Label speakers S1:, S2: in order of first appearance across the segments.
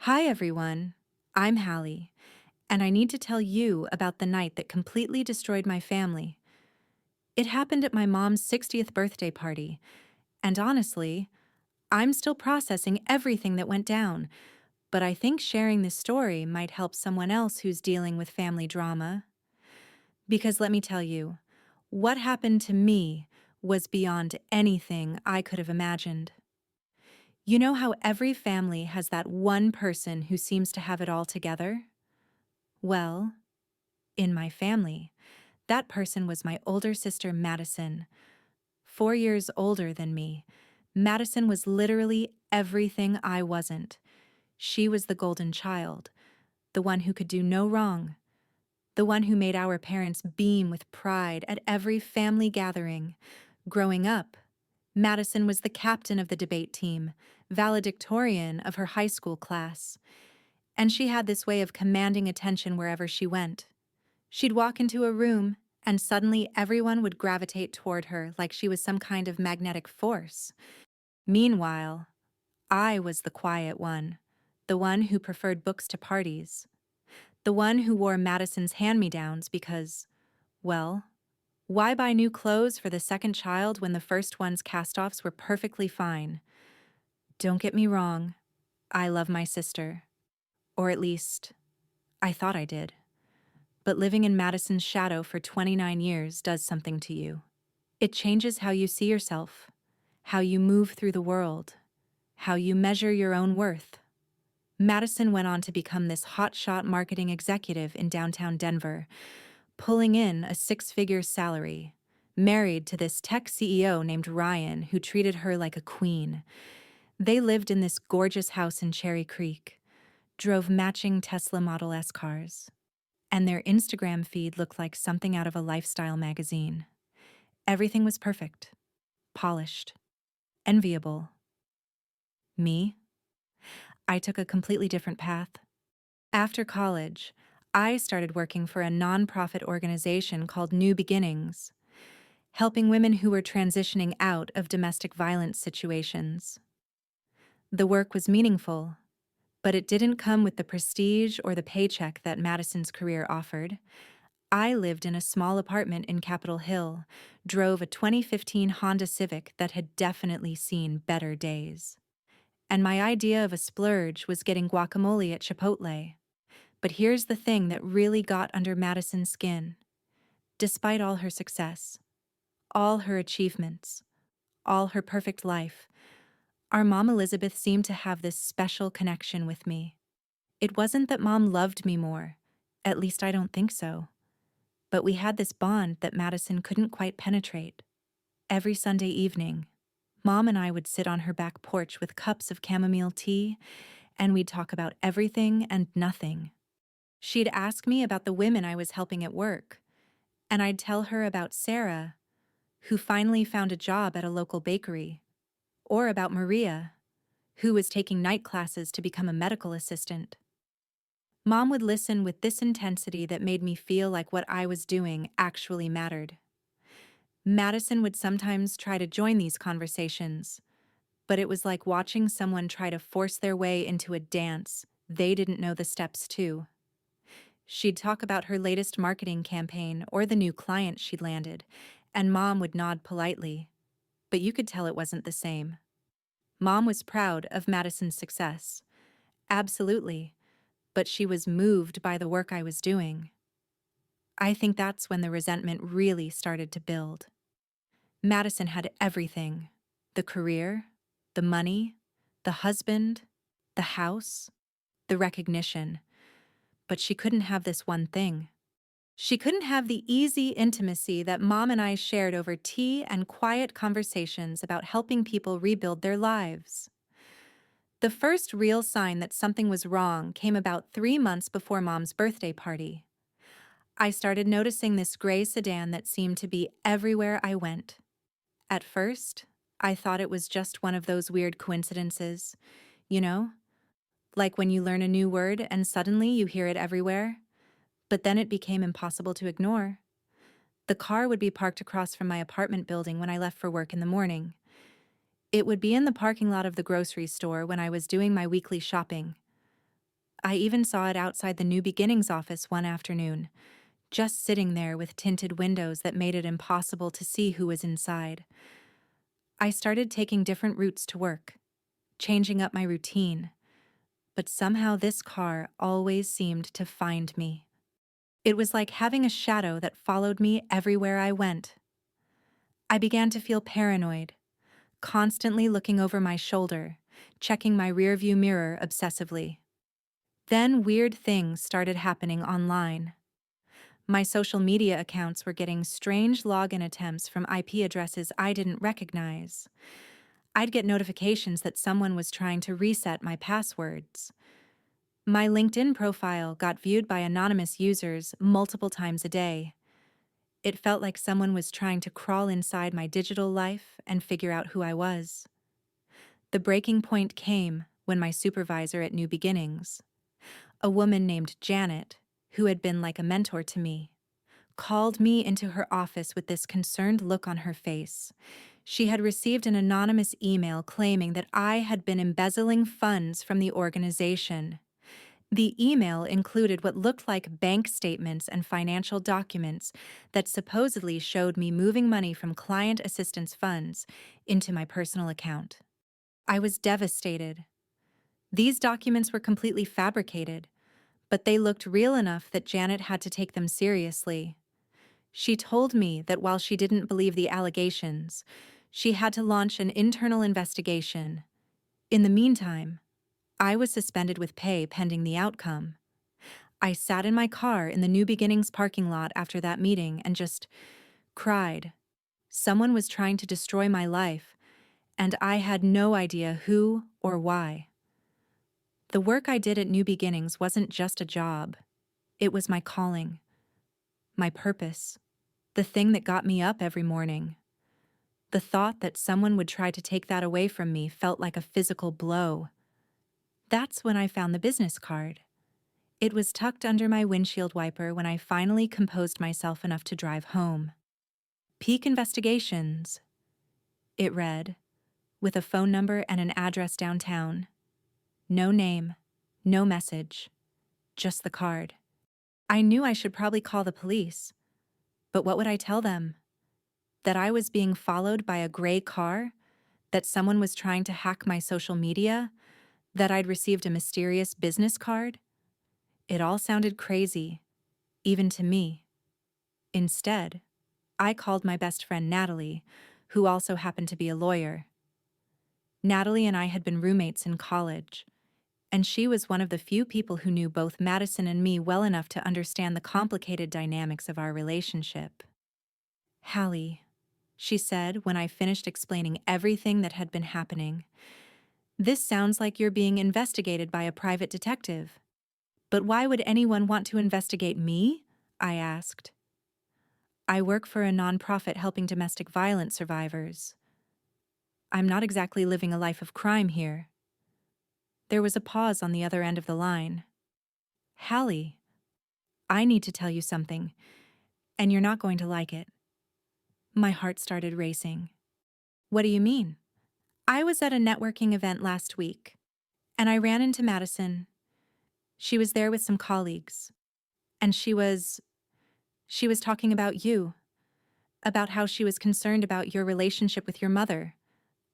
S1: Hi everyone, I'm Hallie, and I need to tell you about the night that completely destroyed my family. It happened at my mom's 60th birthday party, and honestly, I'm still processing everything that went down, but I think sharing this story might help someone else who's dealing with family drama. Because let me tell you, what happened to me was beyond anything I could have imagined. You know how every family has that one person who seems to have it all together? Well, in my family, that person was my older sister, Madison. 4 years older than me, Madison was literally everything I wasn't. She was the golden child, the one who could do no wrong, the one who made our parents beam with pride at every family gathering. Growing up, Madison was the captain of the debate team, valedictorian of her high school class, and she had this way of commanding attention wherever she went. She'd walk into a room, and suddenly everyone would gravitate toward her like she was some kind of magnetic force. Meanwhile, I was the quiet one, the one who preferred books to parties, the one who wore Madison's hand-me-downs because, well, why buy new clothes for the second child when the first one's cast-offs were perfectly fine? Don't get me wrong, I love my sister. Or at least, I thought I did. But living in Madison's shadow for 29 years does something to you. It changes how you see yourself, how you move through the world, how you measure your own worth. Madison went on to become this hotshot marketing executive in downtown Denver, pulling in a six-figure salary, married to this tech CEO named Ryan who treated her like a queen. They lived in this gorgeous house in Cherry Creek, drove matching Tesla Model S cars, and their Instagram feed looked like something out of a lifestyle magazine. Everything was perfect, polished, enviable. Me? I took a completely different path. After college, I started working for a nonprofit organization called New Beginnings, helping women who were transitioning out of domestic violence situations. The work was meaningful, but it didn't come with the prestige or the paycheck that Madison's career offered. I lived in a small apartment in Capitol Hill, drove a 2015 Honda Civic that had definitely seen better days. And my idea of a splurge was getting guacamole at Chipotle. But here's the thing that really got under Madison's skin. Despite all her success, all her achievements, all her perfect life, our mom Elizabeth seemed to have this special connection with me. It wasn't that mom loved me more, at least I don't think so, but we had this bond that Madison couldn't quite penetrate. Every Sunday evening, Mom and I would sit on her back porch with cups of chamomile tea, and we'd talk about everything and nothing. She'd ask me about the women I was helping at work, and I'd tell her about Sarah, who finally found a job at a local bakery, or about Maria, who was taking night classes to become a medical assistant. Mom would listen with this intensity that made me feel like what I was doing actually mattered. Madison would sometimes try to join these conversations, but it was like watching someone try to force their way into a dance they didn't know the steps to. She'd talk about her latest marketing campaign or the new client she'd landed, and Mom would nod politely, but you could tell it wasn't the same. Mom was proud of Madison's success. Absolutely, but she was moved by the work I was doing. I think that's when the resentment really started to build. Madison had everything: the career, the money, the husband, the house, the recognition. But she couldn't have this one thing. She couldn't have the easy intimacy that Mom and I shared over tea and quiet conversations about helping people rebuild their lives. The first real sign that something was wrong came about 3 months before Mom's birthday party. I started noticing this gray sedan that seemed to be everywhere I went. At first, I thought it was just one of those weird coincidences, you know? Like when you learn a new word and suddenly you hear it everywhere. But then it became impossible to ignore. The car would be parked across from my apartment building when I left for work in the morning. It would be in the parking lot of the grocery store when I was doing my weekly shopping. I even saw it outside the New Beginnings office one afternoon, just sitting there with tinted windows that made it impossible to see who was inside. I started taking different routes to work, changing up my routine, but somehow this car always seemed to find me. It was like having a shadow that followed me everywhere I went. I began to feel paranoid, constantly looking over my shoulder, checking my rearview mirror obsessively. Then weird things started happening online. My social media accounts were getting strange login attempts from IP addresses I didn't recognize. I'd get notifications that someone was trying to reset my passwords. My LinkedIn profile got viewed by anonymous users multiple times a day. It felt like someone was trying to crawl inside my digital life and figure out who I was. The breaking point came when my supervisor at New Beginnings, a woman named Janet, who had been like a mentor to me, called me into her office with this concerned look on her face. She had received an anonymous email claiming that I had been embezzling funds from the organization. The email included what looked like bank statements and financial documents that supposedly showed me moving money from client assistance funds into my personal account. I was devastated. These documents were completely fabricated, but they looked real enough that Janet had to take them seriously. She told me that while she didn't believe the allegations, she had to launch an internal investigation. In the meantime, I was suspended with pay pending the outcome. I sat in my car in the New Beginnings parking lot after that meeting and just cried. Someone was trying to destroy my life, and I had no idea who or why. The work I did at New Beginnings wasn't just a job. It was my calling, my purpose, the thing that got me up every morning. The thought that someone would try to take that away from me felt like a physical blow. That's when I found the business card. It was tucked under my windshield wiper when I finally composed myself enough to drive home. Peak Investigations, it read, with a phone number and an address downtown. No name, no message, just the card. I knew I should probably call the police, but what would I tell them? That I was being followed by a gray car? That someone was trying to hack my social media? That I'd received a mysterious business card? It all sounded crazy, even to me. Instead, I called my best friend Natalie, who also happened to be a lawyer. Natalie and I had been roommates in college, and she was one of the few people who knew both Madison and me well enough to understand the complicated dynamics of our relationship. "Hallie," she said when I finished explaining everything that had been happening, "this sounds like you're being investigated by a private detective." "But why would anyone want to investigate me?" I asked. "I work for a nonprofit helping domestic violence survivors. I'm not exactly living a life of crime here." There was a pause on the other end of the line. "Hallie, I need to tell you something, and you're not going to like it." My heart started racing. "What do you mean?" "I was at a networking event last week, and I ran into Madison. She was there with some colleagues, and she was talking about you, about how she was concerned about your relationship with your mother,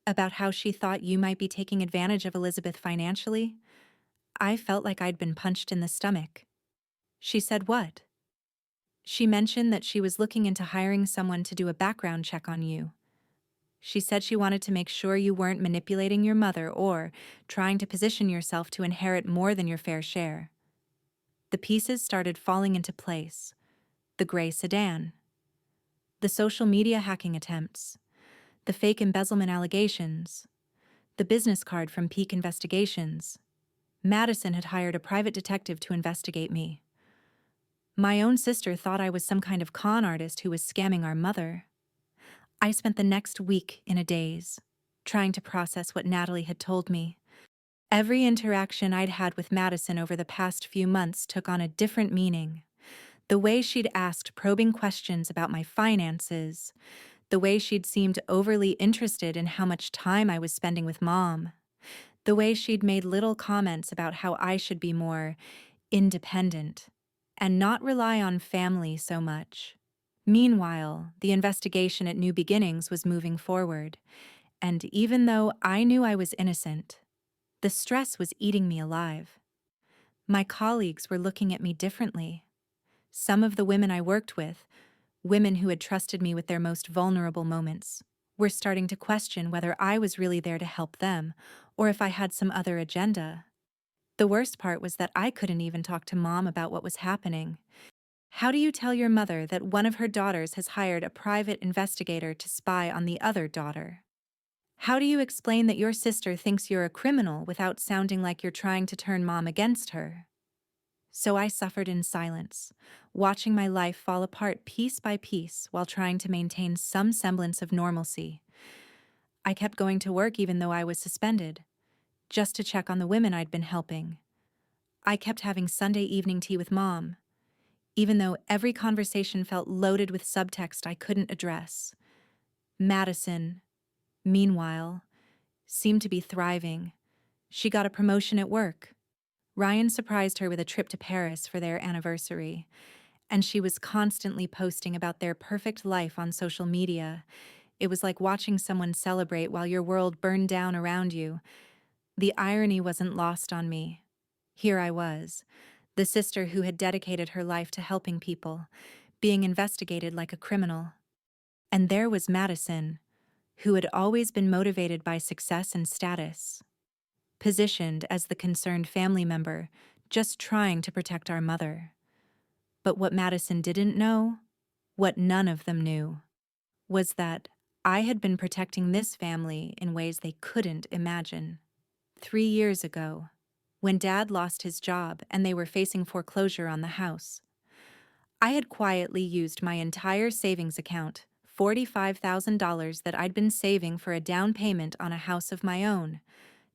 S1: about how she thought you might be taking advantage of Elizabeth financially." I felt like I'd been punched in the stomach. "She said what?" "She mentioned that she was looking into hiring someone to do a background check on you. She said she wanted to make sure you weren't manipulating your mother or trying to position yourself to inherit more than your fair share." The pieces started falling into place. The gray sedan, the social media hacking attempts, the fake embezzlement allegations, the business card from Peak Investigations. Madison had hired a private detective to investigate me. My own sister thought I was some kind of con artist who was scamming our mother. I spent the next week in a daze, trying to process what Natalie had told me. Every interaction I'd had with Madison over the past few months took on a different meaning. The way she'd asked probing questions about my finances, the way she'd seemed overly interested in how much time I was spending with Mom, The way she'd made little comments about how I should be more independent and not rely on family so much. Meanwhile, the investigation at New Beginnings was moving forward, and even though I knew I was innocent, the stress was eating me alive. My colleagues were looking at me differently. Some of the women I worked with, women who had trusted me with their most vulnerable moments, were starting to question whether I was really there to help them or if I had some other agenda. The worst part was that I couldn't even talk to Mom about what was happening. How do you tell your mother that one of her daughters has hired a private investigator to spy on the other daughter? How do you explain that your sister thinks you're a criminal without sounding like you're trying to turn Mom against her? So I suffered in silence, watching my life fall apart piece by piece while trying to maintain some semblance of normalcy. I kept going to work even though I was suspended, just to check on the women I'd been helping. I kept having Sunday evening tea with Mom, even though every conversation felt loaded with subtext I couldn't address. Madison, meanwhile, seemed to be thriving. She got a promotion at work. Ryan surprised her with a trip to Paris for their anniversary, and she was constantly posting about their perfect life on social media. It was like watching someone celebrate while your world burned down around you. The irony wasn't lost on me. Here I was, the sister who had dedicated her life to helping people, being investigated like a criminal. And there was Madison, who had always been motivated by success and status, positioned as the concerned family member, just trying to protect our mother. But what Madison didn't know, what none of them knew, was that I had been protecting this family in ways they couldn't imagine. 3 years ago, when Dad lost his job and they were facing foreclosure on the house, I had quietly used my entire savings account, $45,000 that I'd been saving for a down payment on a house of my own,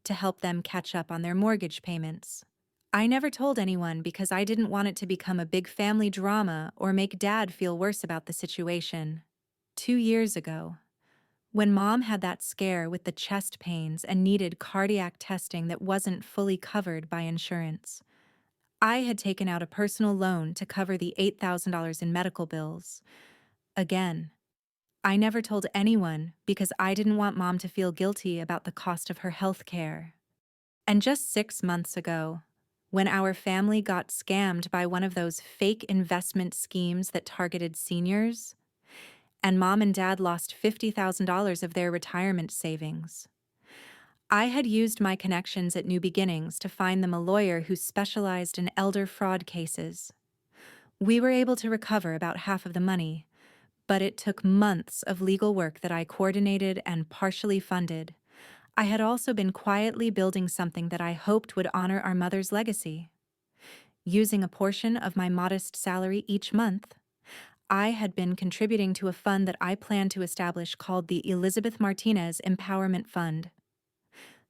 S1: to help them catch up on their mortgage payments. I never told anyone because I didn't want it to become a big family drama or make Dad feel worse about the situation. 2 years ago, when Mom had that scare with the chest pains and needed cardiac testing that wasn't fully covered by insurance, I had taken out a personal loan to cover the $8,000 in medical bills. Again, I never told anyone because I didn't want Mom to feel guilty about the cost of her health care. And just 6 months ago, when our family got scammed by one of those fake investment schemes that targeted seniors, and Mom and Dad lost $50,000 of their retirement savings, I had used my connections at New Beginnings to find them a lawyer who specialized in elder fraud cases. We were able to recover about half of the money, but it took months of legal work that I coordinated and partially funded. I had also been quietly building something that I hoped would honor our mother's legacy. Using a portion of my modest salary each month, I had been contributing to a fund that I planned to establish called the Elizabeth Martinez Empowerment Fund.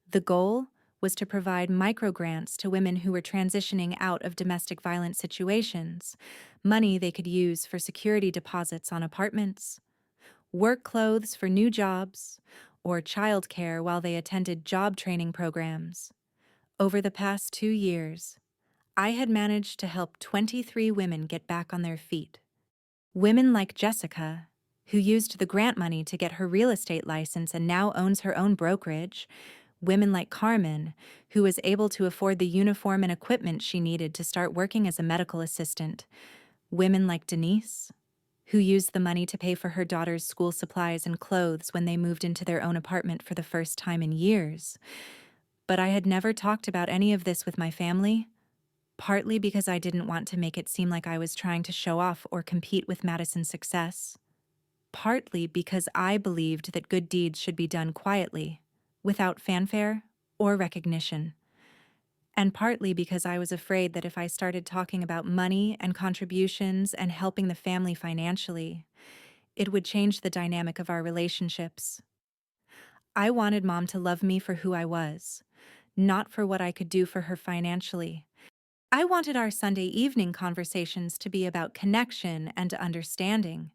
S1: The goal was to provide microgrants to women who were transitioning out of domestic violence situations, money they could use for security deposits on apartments, work clothes for new jobs, or childcare while they attended job training programs. Over the past 2 years, I had managed to help 23 women get back on their feet. Women like Jessica, who used the grant money to get her real estate license and now owns her own brokerage. Women like Carmen, who was able to afford the uniform and equipment she needed to start working as a medical assistant. Women like Denise, who used the money to pay for her daughter's school supplies and clothes when they moved into their own apartment for the first time in years. But I had never talked about any of this with my family, partly because I didn't want to make it seem like I was trying to show off or compete with Madison's success, partly because I believed that good deeds should be done quietly, without fanfare or recognition, and partly because I was afraid that if I started talking about money and contributions and helping the family financially, it would change the dynamic of our relationships. I wanted Mom to love me for who I was, not for what I could do for her financially. I wanted our Sunday evening conversations to be about connection and understanding,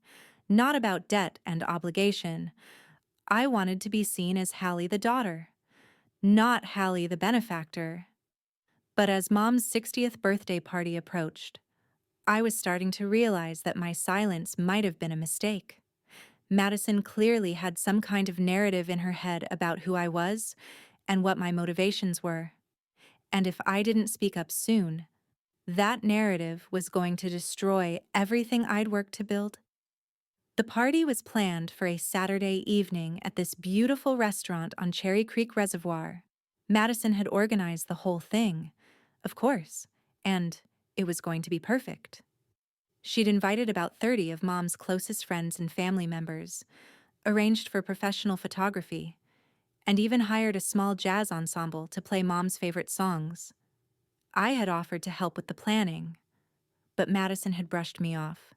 S1: not about debt and obligation. I wanted to be seen as Hallie the daughter, not Hallie the benefactor. But as Mom's 60th birthday party approached, I was starting to realize that my silence might have been a mistake. Madison clearly had some kind of narrative in her head about who I was and what my motivations were. And if I didn't speak up soon, that narrative was going to destroy everything I'd worked to build. The party was planned for a Saturday evening at this beautiful restaurant on Cherry Creek Reservoir. Madison had organized the whole thing, of course, and it was going to be perfect. She'd invited about 30 of Mom's closest friends and family members, arranged for professional photography, and even hired a small jazz ensemble to play Mom's favorite songs. I had offered to help with the planning, but Madison had brushed me off,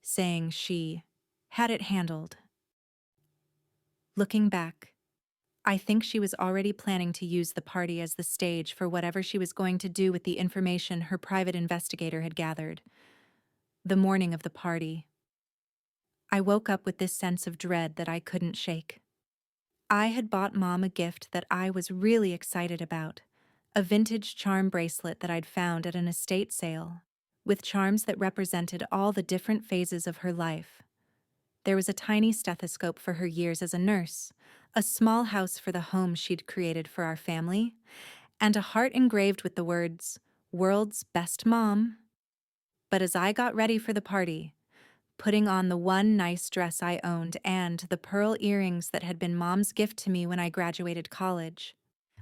S1: saying she had it handled. Looking back, I think she was already planning to use the party as the stage for whatever she was going to do with the information her private investigator had gathered. The morning of the party, I woke up with this sense of dread that I couldn't shake. I had bought Mom a gift that I was really excited about, a vintage charm bracelet that I'd found at an estate sale, with charms that represented all the different phases of her life. There was a tiny stethoscope for her years as a nurse, a small house for the home she'd created for our family, and a heart engraved with the words, "World's Best Mom." But as I got ready for the party, putting on the one nice dress I owned and the pearl earrings that had been Mom's gift to me when I graduated college,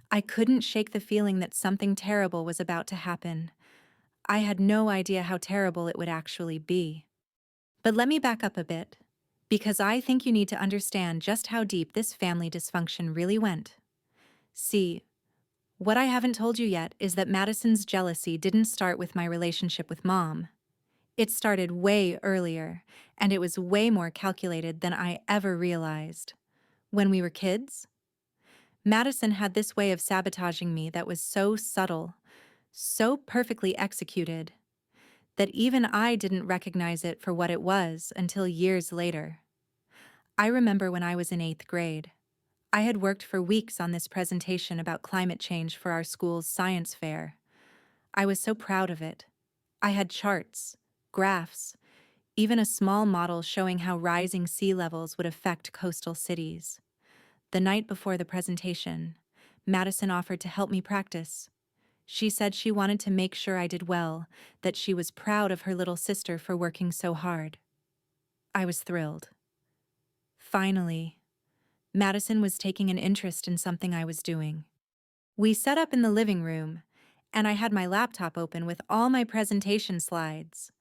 S1: I couldn't shake the feeling that something terrible was about to happen. I had no idea how terrible it would actually be. But let me back up a bit, because I think you need to understand just how deep this family dysfunction really went. See, what I haven't told you yet is that Madison's jealousy didn't start with my relationship with Mom. It started way earlier, and it was way more calculated than I ever realized. When we were kids, Madison had this way of sabotaging me that was so subtle, so perfectly executed, that even I didn't recognize it for what it was until years later. I remember when I was in 8th grade. I had worked for weeks on this presentation about climate change for our school's science fair. I was so proud of it. I had charts, graphs, even a small model showing how rising sea levels would affect coastal cities. The night before the presentation, Madison offered to help me practice. She said she wanted to make sure I did well, that she was proud of her little sister for working so hard. I was thrilled. Finally, Madison was taking an interest in something I was doing. We set up in the living room, and I had my laptop open with all my presentation slides.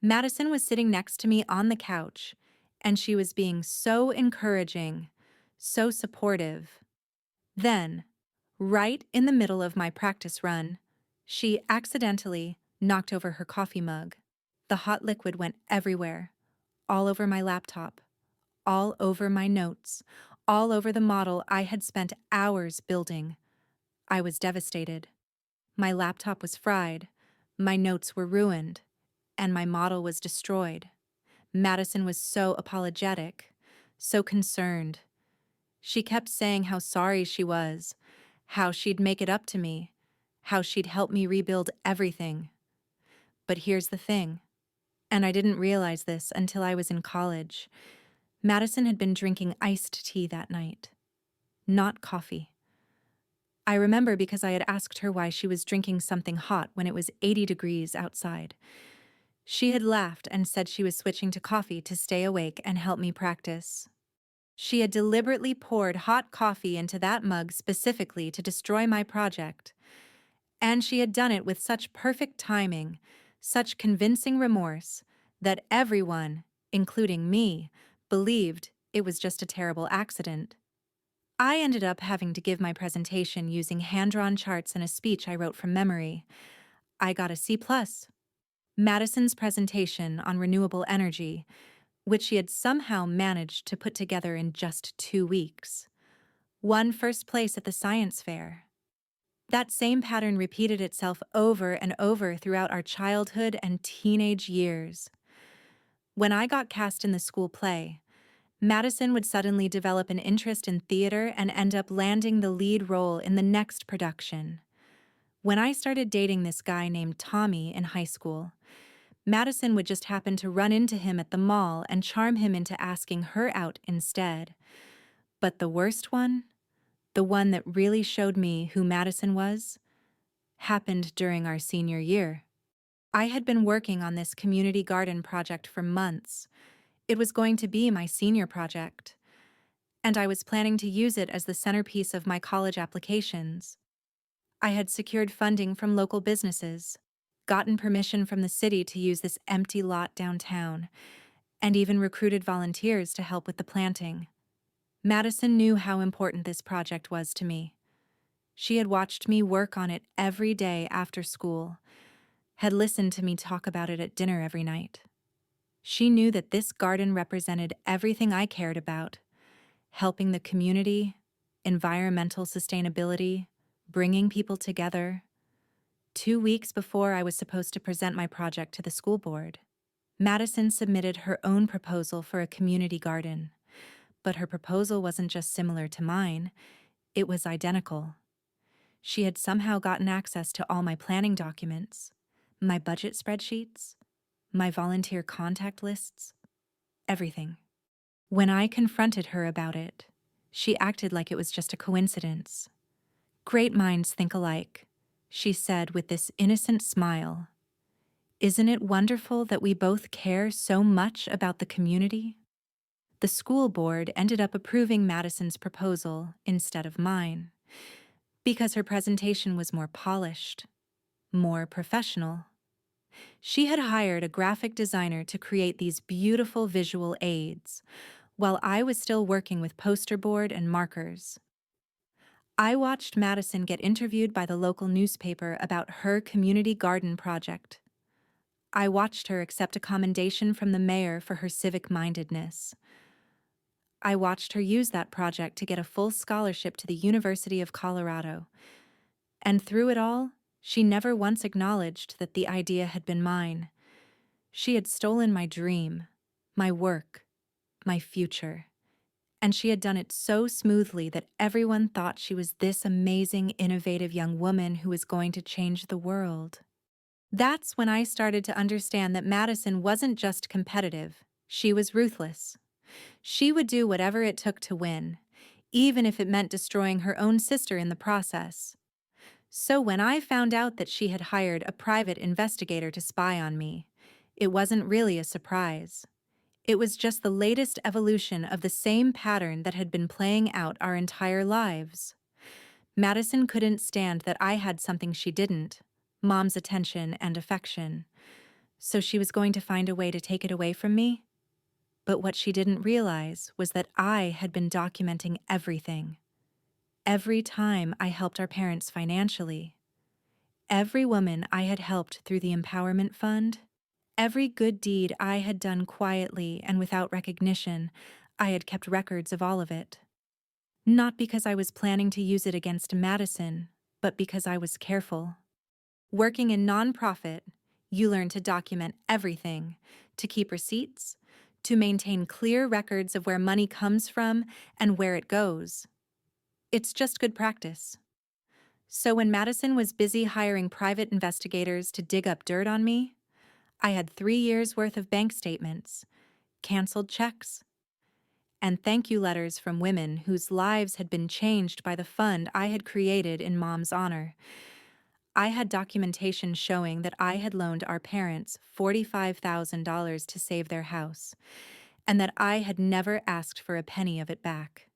S1: Madison was sitting next to me on the couch, and she was being so encouraging, so supportive. Then, right in the middle of my practice run, she accidentally knocked over her coffee mug. The hot liquid went everywhere, all over my laptop, all over my notes, all over the model I had spent hours building. I was devastated. My laptop was fried, my notes were ruined, and my model was destroyed. Madison was so apologetic, so concerned. She kept saying how sorry she was, how she'd make it up to me, how she'd help me rebuild everything. But here's the thing, and I didn't realize this until I was in college. Madison had been drinking iced tea that night, not coffee. I remember because I had asked her why she was drinking something hot when it was 80 degrees outside. She had laughed and said she was switching to coffee to stay awake and help me practice. She had deliberately poured hot coffee into that mug specifically to destroy my project. And she had done it with such perfect timing, such convincing remorse, that everyone, including me, believed it was just a terrible accident. I ended up having to give my presentation using hand-drawn charts and a speech I wrote from memory. I got a C+. Madison's presentation on renewable energy, which she had somehow managed to put together in just 2 weeks, won first place at the science fair. That same pattern repeated itself over and over throughout our childhood and teenage years. When I got cast in the school play, Madison would suddenly develop an interest in theater and end up landing the lead role in the next production. When I started dating this guy named Tommy in high school, Madison would just happen to run into him at the mall and charm him into asking her out instead. But the worst one, the one that really showed me who Madison was, happened during our senior year. I had been working on this community garden project for months. It was going to be my senior project, and I was planning to use it as the centerpiece of my college applications. I had secured funding from local businesses, gotten permission from the city to use this empty lot downtown, and even recruited volunteers to help with the planting. Madison knew how important this project was to me. She had watched me work on it every day after school, had listened to me talk about it at dinner every night. She knew that this garden represented everything I cared about: helping the community, environmental sustainability, bringing people together. 2 weeks before I was supposed to present my project to the school board, Madison submitted her own proposal for a community garden. But her proposal wasn't just similar to mine, it was identical. She had somehow gotten access to all my planning documents, my budget spreadsheets, my volunteer contact lists, everything. When I confronted her about it, she acted like it was just a coincidence. "Great minds think alike," she said with this innocent smile. "Isn't it wonderful that we both care so much about the community?" The school board ended up approving Madison's proposal instead of mine, because her presentation was more polished, more professional. She had hired a graphic designer to create these beautiful visual aids, while I was still working with poster board and markers. I watched Madison get interviewed by the local newspaper about her community garden project. I watched her accept a commendation from the mayor for her civic-mindedness. I watched her use that project to get a full scholarship to the University of Colorado. And through it all, she never once acknowledged that the idea had been mine. She had stolen my dream, my work, my future. And she had done it so smoothly that everyone thought she was this amazing, innovative young woman who was going to change the world. That's when I started to understand that Madison wasn't just competitive, she was ruthless. She would do whatever it took to win, even if it meant destroying her own sister in the process. So when I found out that she had hired a private investigator to spy on me, it wasn't really a surprise. It was just the latest evolution of the same pattern that had been playing out our entire lives. Madison couldn't stand that I had something she didn't: Mom's attention and affection. So she was going to find a way to take it away from me? But what she didn't realize was that I had been documenting everything. Every time I helped our parents financially, every woman I had helped through the Empowerment Fund, every good deed I had done quietly and without recognition, I had kept records of all of it. Not because I was planning to use it against Madison, but because I was careful. Working in nonprofit, you learn to document everything, to keep receipts, to maintain clear records of where money comes from and where it goes. It's just good practice. So when Madison was busy hiring private investigators to dig up dirt on me, I had 3 years' worth of bank statements, canceled checks, and thank you letters from women whose lives had been changed by the fund I had created in Mom's honor. I had documentation showing that I had loaned our parents $45,000 to save their house, and that I had never asked for a penny of it back.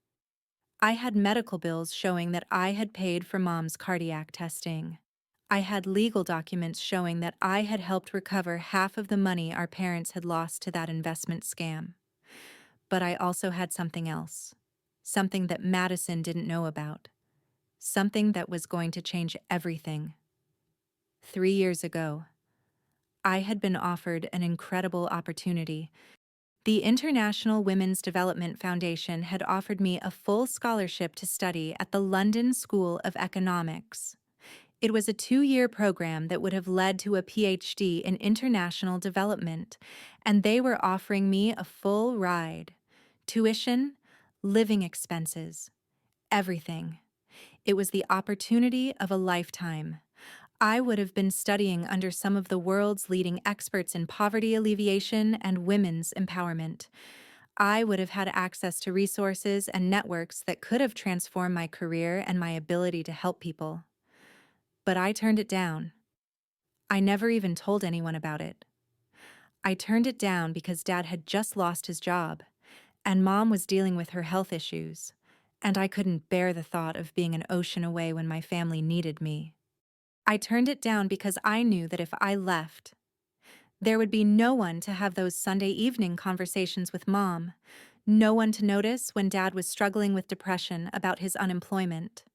S1: I had medical bills showing that I had paid for Mom's cardiac testing. I had legal documents showing that I had helped recover half of the money our parents had lost to that investment scam. But I also had something else, something that Madison didn't know about, something that was going to change everything. 3 years ago, I had been offered an incredible opportunity. The International Women's Development Foundation had offered me a full scholarship to study at the London School of Economics. It was a 2-year program that would have led to a PhD in international development, and they were offering me a full ride Tuition, living expenses, everything. It was the opportunity of a lifetime. I would have been studying under some of the world's leading experts in poverty alleviation and women's empowerment. I would have had access to resources and networks that could have transformed my career and my ability to help people. But I turned it down. I never even told anyone about it. I turned it down because Dad had just lost his job, and Mom was dealing with her health issues, and I couldn't bear the thought of being an ocean away when my family needed me. I turned it down because I knew that if I left, there would be no one to have those Sunday evening conversations with Mom, no one to notice when Dad was struggling with depression about his unemployment,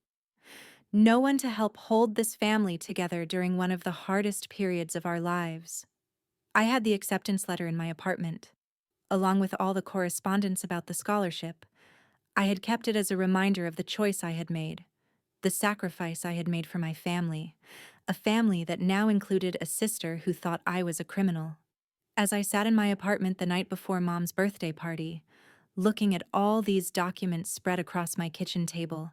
S1: no one to help hold this family together during one of the hardest periods of our lives. I had the acceptance letter in my apartment, along with all the correspondence about the scholarship. I had kept it as a reminder of the choice I had made, the sacrifice I had made for my family, a family that now included a sister who thought I was a criminal. As I sat in my apartment the night before Mom's birthday party, looking at all these documents spread across my kitchen table,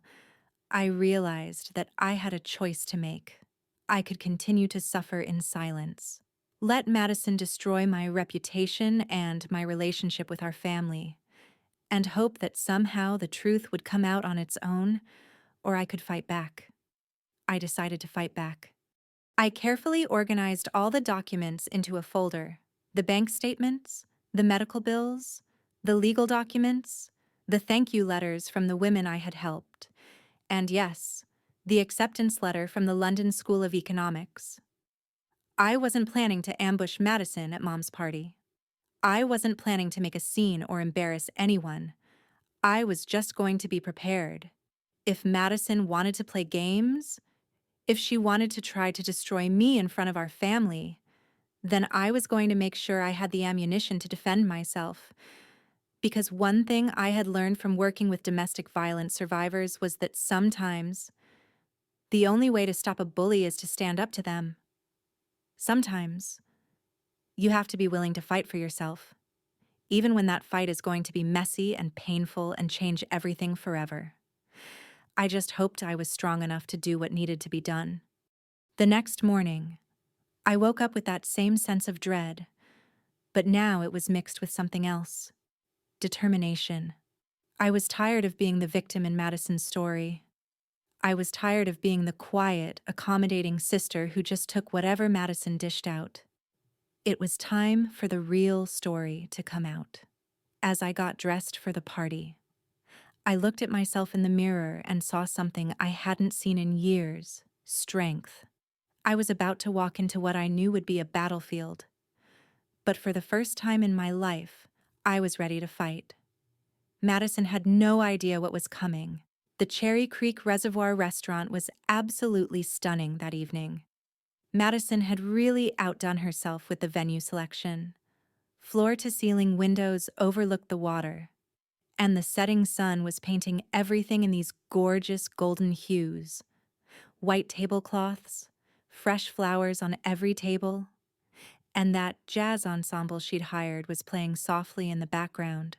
S1: I realized that I had a choice to make. I could continue to suffer in silence, let Madison destroy my reputation and my relationship with our family, and hope that somehow the truth would come out on its own, or I could fight back. I decided to fight back. I carefully organized all the documents into a folder: the bank statements, the medical bills, the legal documents, the thank you letters from the women I had helped, and yes, the acceptance letter from the London School of Economics. I wasn't planning to ambush Madison at Mom's party. I wasn't planning to make a scene or embarrass anyone. I was just going to be prepared. If Madison wanted to play games, if she wanted to try to destroy me in front of our family, then I was going to make sure I had the ammunition to defend myself. Because one thing I had learned from working with domestic violence survivors was that sometimes the only way to stop a bully is to stand up to them. Sometimes you have to be willing to fight for yourself, even when that fight is going to be messy and painful and change everything forever. I just hoped I was strong enough to do what needed to be done. The next morning, I woke up with that same sense of dread, but now it was mixed with something else: determination. I was tired of being the victim in Madison's story. I was tired of being the quiet, accommodating sister who just took whatever Madison dished out. It was time for the real story to come out. As I got dressed for the party, I looked at myself in the mirror and saw something I hadn't seen in years: strength. I was about to walk into what I knew would be a battlefield. But for the first time in my life, I was ready to fight. Madison had no idea what was coming. The Cherry Creek Reservoir restaurant was absolutely stunning that evening. Madison had really outdone herself with the venue selection. Floor-to-ceiling windows overlooked the water, and the setting sun was painting everything in these gorgeous golden hues: white tablecloths, fresh flowers on every table, and that jazz ensemble she'd hired was playing softly in the background.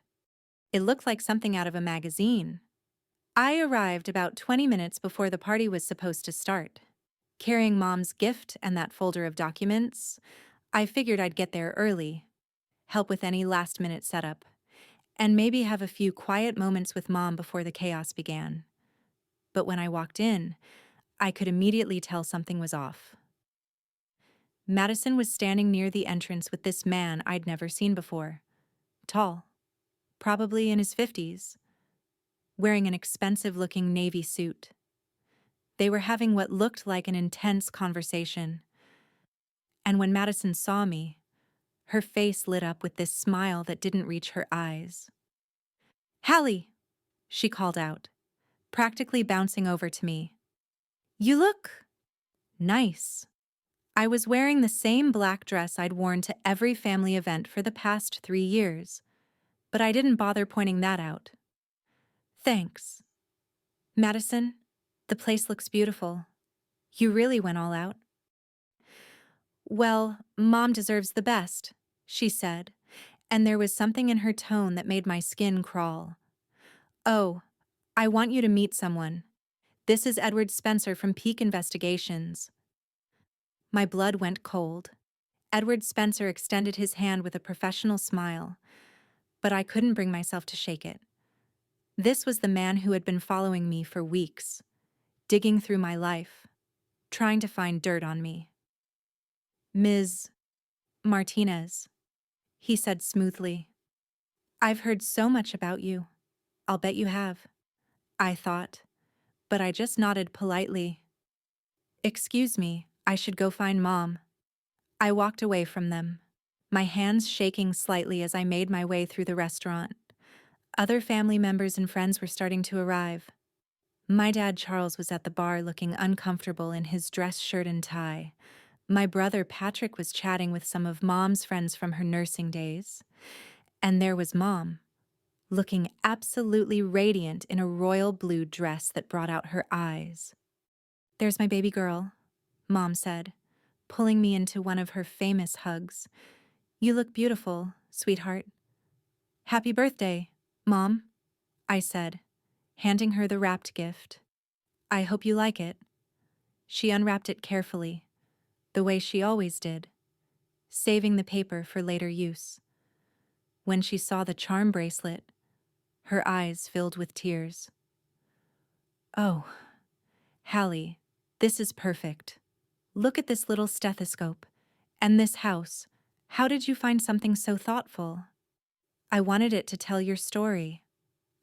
S1: It looked like something out of a magazine. I arrived about 20 minutes before the party was supposed to start. Carrying Mom's gift and that folder of documents, I figured I'd get there early, help with any last-minute setup, and maybe have a few quiet moments with Mom before the chaos began. But when I walked in, I could immediately tell something was off. Madison was standing near the entrance with this man I'd never seen before. Tall, probably in his 50s, wearing an expensive-looking navy suit. They were having what looked like an intense conversation. And when Madison saw me, her face lit up with this smile that didn't reach her eyes. "Hallie," she called out, practically bouncing over to me. "You look nice." I was wearing the same black dress I'd worn to every family event for the past 3 years, but I didn't bother pointing that out. "Thanks. Madison, the place looks beautiful. You really went all out." "Well, Mom deserves the best," she said, and there was something in her tone that made my skin crawl. "Oh, I want you to meet someone. This is Edward Spencer from Peak Investigations." My blood went cold. Edward Spencer extended his hand with a professional smile, but I couldn't bring myself to shake it. This was the man who had been following me for weeks, digging through my life, trying to find dirt on me. "Ms. Martinez," he said smoothly. "I've heard so much about you. I'll bet you have," I thought, but I just nodded politely. "Excuse me, I should go find Mom." I walked away from them, my hands shaking slightly as I made my way through the restaurant. Other family members and friends were starting to arrive. My dad Charles was at the bar looking uncomfortable in his dress shirt and tie. My brother Patrick was chatting with some of Mom's friends from her nursing days. And there was Mom, looking absolutely radiant in a royal blue dress that brought out her eyes. "There's my baby girl," Mom said, pulling me into one of her famous hugs. "You look beautiful, sweetheart." "Happy birthday, Mom," I said, handing her the wrapped gift. "I hope you like it." She unwrapped it carefully, the way she always did, saving the paper for later use. When she saw the charm bracelet, her eyes filled with tears. "Oh, Hallie, this is perfect. Look at this little stethoscope. And this house. How did you find something so thoughtful?" "I wanted it to tell your story,"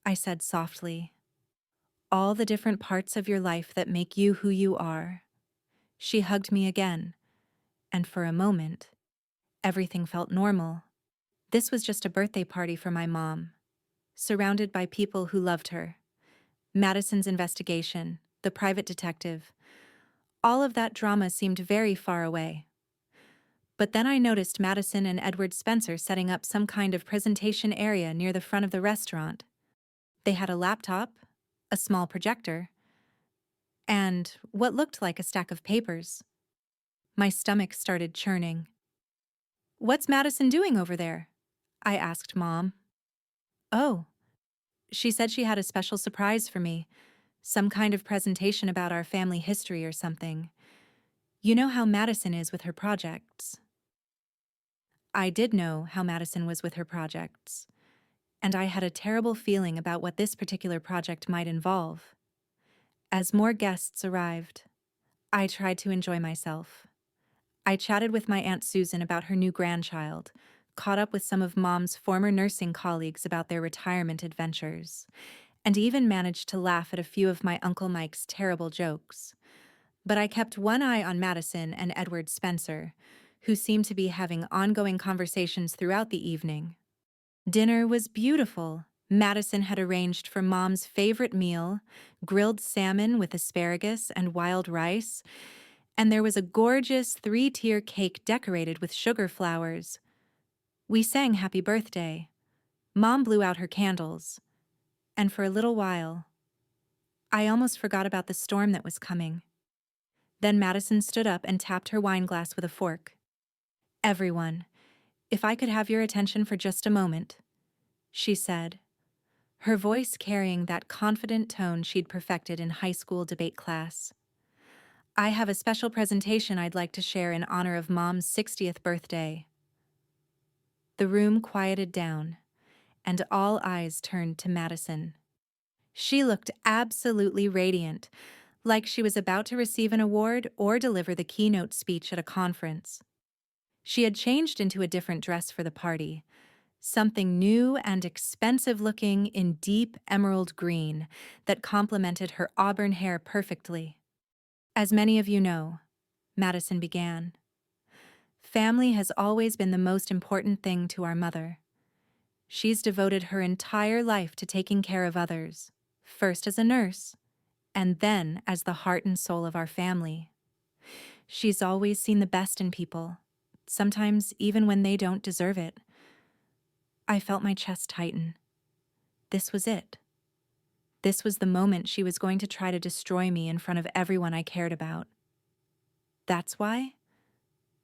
S1: I said softly. "All the different parts of your life that make you who you are." She hugged me again, and for a moment, everything felt normal. This was just a birthday party for my mom, surrounded by people who loved her. Madison's investigation, the private detective, all of that drama seemed very far away. But then I noticed Madison and Edward Spencer setting up some kind of presentation area near the front of the restaurant. They had a laptop, a small projector, and what looked like a stack of papers. My stomach started churning. "What's Madison doing over there?" I asked Mom. "Oh, she said she had a special surprise for me, some kind of presentation about our family history or something. You know how Madison is with her projects." I did know how Madison was with her projects, and I had a terrible feeling about what this particular project might involve. As more guests arrived, I tried to enjoy myself. I chatted with my Aunt Susan about her new grandchild, caught up with some of Mom's former nursing colleagues about their retirement adventures, and even managed to laugh at a few of my Uncle Mike's terrible jokes. But I kept one eye on Madison and Edward Spencer, who seemed to be having ongoing conversations throughout the evening. Dinner was beautiful. Madison had arranged for Mom's favorite meal, grilled salmon with asparagus and wild rice, and there was a gorgeous 3-tier cake decorated with sugar flowers. We sang Happy Birthday. Mom blew out her candles, and for a little while, I almost forgot about the storm that was coming. Then Madison stood up and tapped her wine glass with a fork. "Everyone, if I could have your attention for just a moment," she said, her voice carrying that confident tone she'd perfected in high school debate class. "I have a special presentation I'd like to share in honor of Mom's 60th birthday." The room quieted down, and all eyes turned to Madison. She looked absolutely radiant, like she was about to receive an award or deliver the keynote speech at a conference. She had changed into a different dress for the party, something new and expensive-looking in deep emerald green that complemented her auburn hair perfectly. "As many of you know," Madison began, "family has always been the most important thing to our mother. She's devoted her entire life to taking care of others, first as a nurse, and then as the heart and soul of our family. She's always seen the best in people, sometimes even when they don't deserve it." I felt my chest tighten. This was it. This was the moment she was going to try to destroy me in front of everyone I cared about. "That's why?"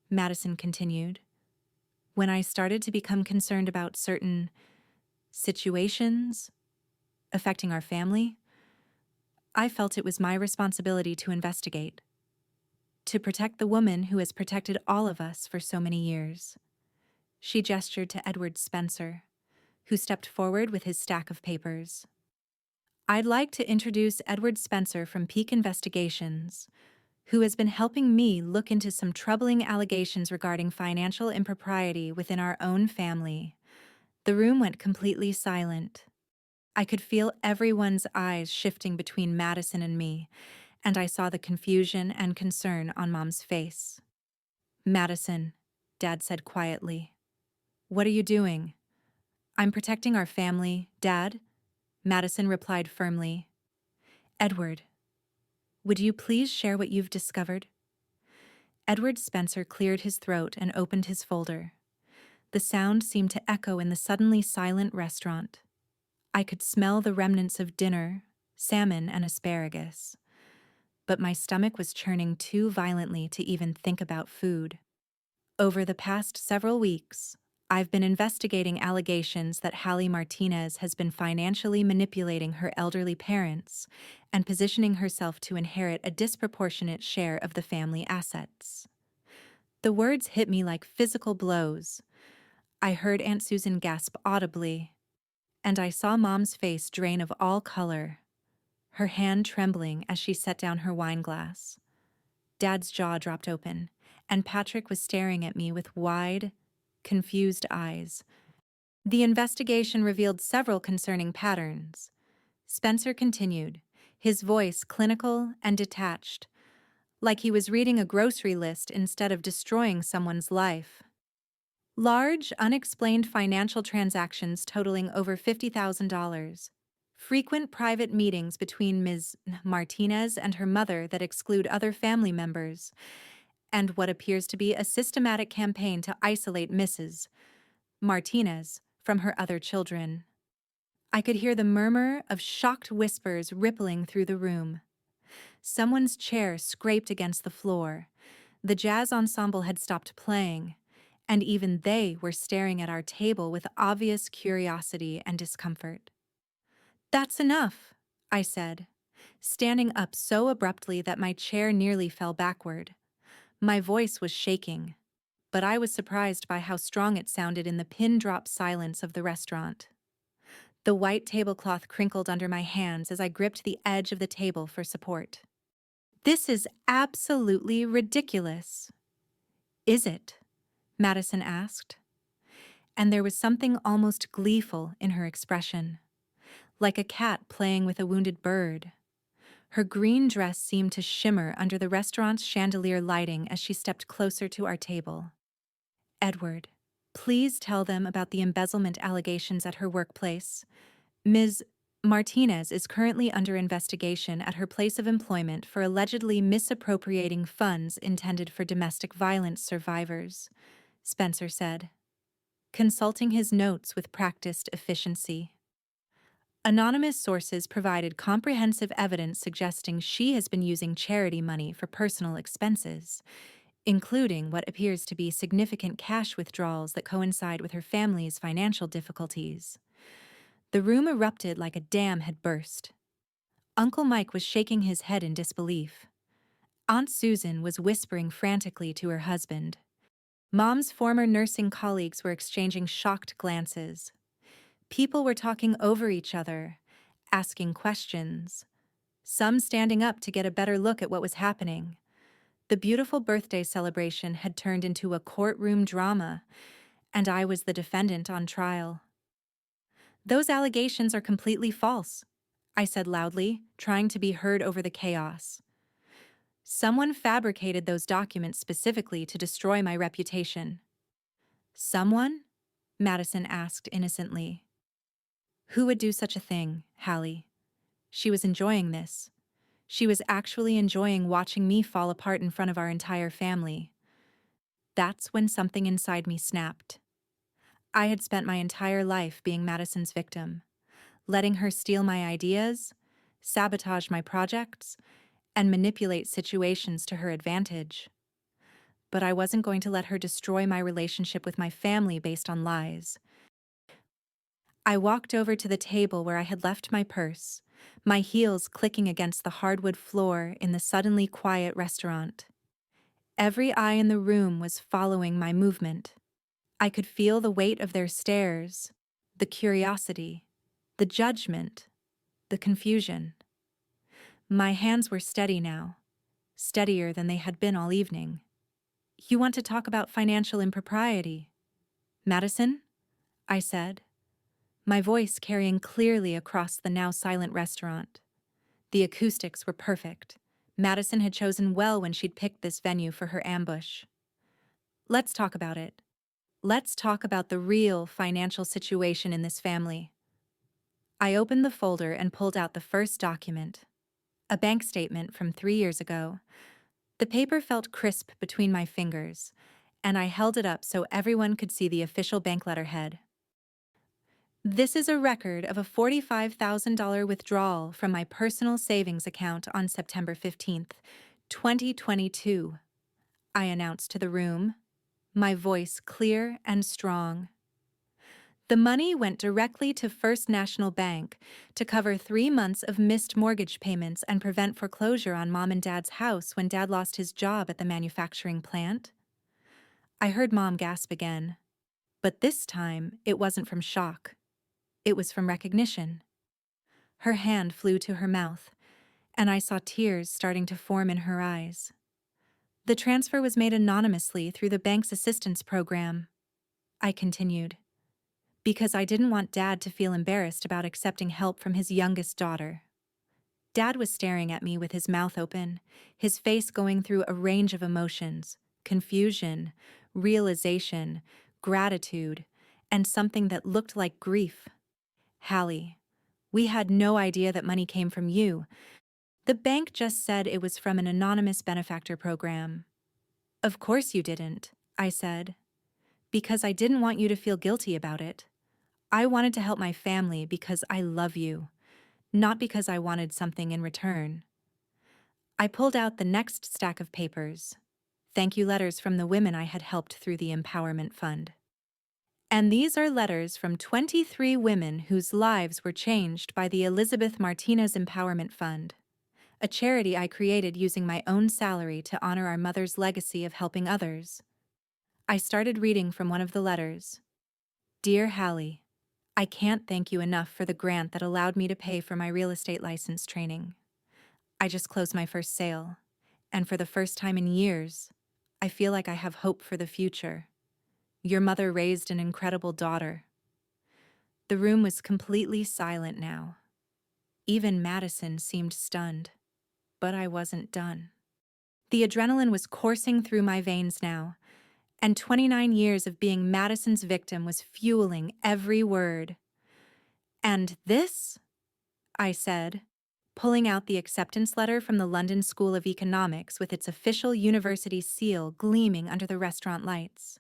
S1: Madison continued, When I started to become concerned about certain situations affecting our family, I felt it was my responsibility to investigate, to protect the woman who has protected all of us for so many years. She gestured to Edward Spencer, who stepped forward with his stack of papers. I'd like to introduce Edward Spencer from Peak Investigations, who has been helping me look into some troubling allegations regarding financial impropriety within our own family. The room went completely silent. I could feel everyone's eyes shifting between Madison and me, and I saw the confusion and concern on Mom's face. "Madison," Dad said quietly, "what are you doing?" "I'm protecting our family, Dad," Madison replied firmly. "Edward, would you please share what you've discovered?" Edward Spencer cleared his throat and opened his folder. The sound seemed to echo in the suddenly silent restaurant. I could smell the remnants of dinner, salmon and asparagus, but my stomach was churning too violently to even think about food. Over the past several weeks, I've been investigating allegations that Hallie Martinez has been financially manipulating her elderly parents and positioning herself to inherit a disproportionate share of the family assets. The words hit me like physical blows. I heard Aunt Susan gasp audibly, and I saw Mom's face drain of all color, her hand trembling as she set down her wine glass. Dad's jaw dropped open, and Patrick was staring at me with wide, confused eyes. The investigation revealed several concerning patterns. Spencer continued, his voice clinical and detached, like he was reading a grocery list instead of destroying someone's life. Large, unexplained financial transactions totaling over $50,000. Frequent private meetings between Ms. Martinez and her mother that exclude other family members, and what appears to be a systematic campaign to isolate Mrs. Martinez from her other children. I could hear the murmur of shocked whispers rippling through the room. Someone's chair scraped against the floor. The jazz ensemble had stopped playing, and even they were staring at our table with obvious curiosity and discomfort. "That's enough," I said, standing up so abruptly that my chair nearly fell backward. My voice was shaking, but I was surprised by how strong it sounded in the pin-drop silence of the restaurant. The white tablecloth crinkled under my hands as I gripped the edge of the table for support. "This is absolutely ridiculous." "Is it?" Madison asked. And there was something almost gleeful in her expression, like a cat playing with a wounded bird. Her green dress seemed to shimmer under the restaurant's chandelier lighting as she stepped closer to our table. "Edward, please tell them about the embezzlement allegations at her workplace. Ms. Martinez is currently under investigation at her place of employment for allegedly misappropriating funds intended for domestic violence survivors," Spencer said, consulting his notes with practiced efficiency. Anonymous sources provided comprehensive evidence suggesting she has been using charity money for personal expenses, including what appears to be significant cash withdrawals that coincide with her family's financial difficulties. The room erupted like a dam had burst. Uncle Mike was shaking his head in disbelief. Aunt Susan was whispering frantically to her husband. Mom's former nursing colleagues were exchanging shocked glances. People were talking over each other, asking questions, some standing up to get a better look at what was happening. The beautiful birthday celebration had turned into a courtroom drama, and I was the defendant on trial. "Those allegations are completely false," I said loudly, trying to be heard over the chaos. "Someone fabricated those documents specifically to destroy my reputation." "Someone?" Madison asked innocently. "Who would do such a thing, Hallie?" She was enjoying this. She was actually enjoying watching me fall apart in front of our entire family. That's when something inside me snapped. I had spent my entire life being Madison's victim, letting her steal my ideas, sabotage my projects, and manipulate situations to her advantage. but I wasn't going to let her destroy my relationship with my family based on lies. I walked over to the table where I had left my purse, my heels clicking against the hardwood floor in the suddenly quiet restaurant. Every eye in the room was following my movement. I could feel the weight of their stares, the curiosity, the judgment, the confusion. My hands were steady now, steadier than they had been all evening. "You want to talk about financial impropriety, Madison?" I said, my voice carrying clearly across the now silent restaurant. The acoustics were perfect. Madison had chosen well when she'd picked this venue for her ambush. "Let's talk about it. Let's talk about the real financial situation in this family." I opened the folder and pulled out the first document, a bank statement from 3 years ago. The paper felt crisp between my fingers, and I held it up so everyone could see the official bank letterhead. "This is a record of a $45,000 withdrawal from my personal savings account on September 15th, 2022, I announced to the room, my voice clear and strong. The money went directly to First National Bank to cover 3 months of missed mortgage payments and prevent foreclosure on Mom and Dad's house when Dad lost his job at the manufacturing plant. I heard Mom gasp again, but this time it wasn't from shock. It was from recognition. Her hand flew to her mouth, and I saw tears starting to form in her eyes. The transfer was made anonymously through the bank's assistance program, I continued, because I didn't want Dad to feel embarrassed about accepting help from his youngest daughter. Dad was staring at me with his mouth open, his face going through a range of emotions: confusion, realization, gratitude, and something that looked like grief. "Hallie, we had no idea that money came from you. The bank just said it was from an anonymous benefactor program." "Of course you didn't," I said, "because I didn't want you to feel guilty about it. I wanted to help my family because I love you, not because I wanted something in return." I pulled out the next stack of papers, thank you letters from the women I had helped through the Empowerment Fund. And these are letters from 23 women whose lives were changed by the Elizabeth Martinez Empowerment Fund, a charity I created using my own salary to honor our mother's legacy of helping others. I started reading from one of the letters. "Dear Hallie, I can't thank you enough for the grant that allowed me to pay for my real estate license training. I just closed my first sale, and for the first time in years, I feel like I have hope for the future. Your mother raised an incredible daughter." The room was completely silent now. Even Madison seemed stunned, but I wasn't done. The adrenaline was coursing through my veins now, and 29 years of being Madison's victim was fueling every word. "And this?" I said, pulling out the acceptance letter from the London School of Economics with its official university seal gleaming under the restaurant lights.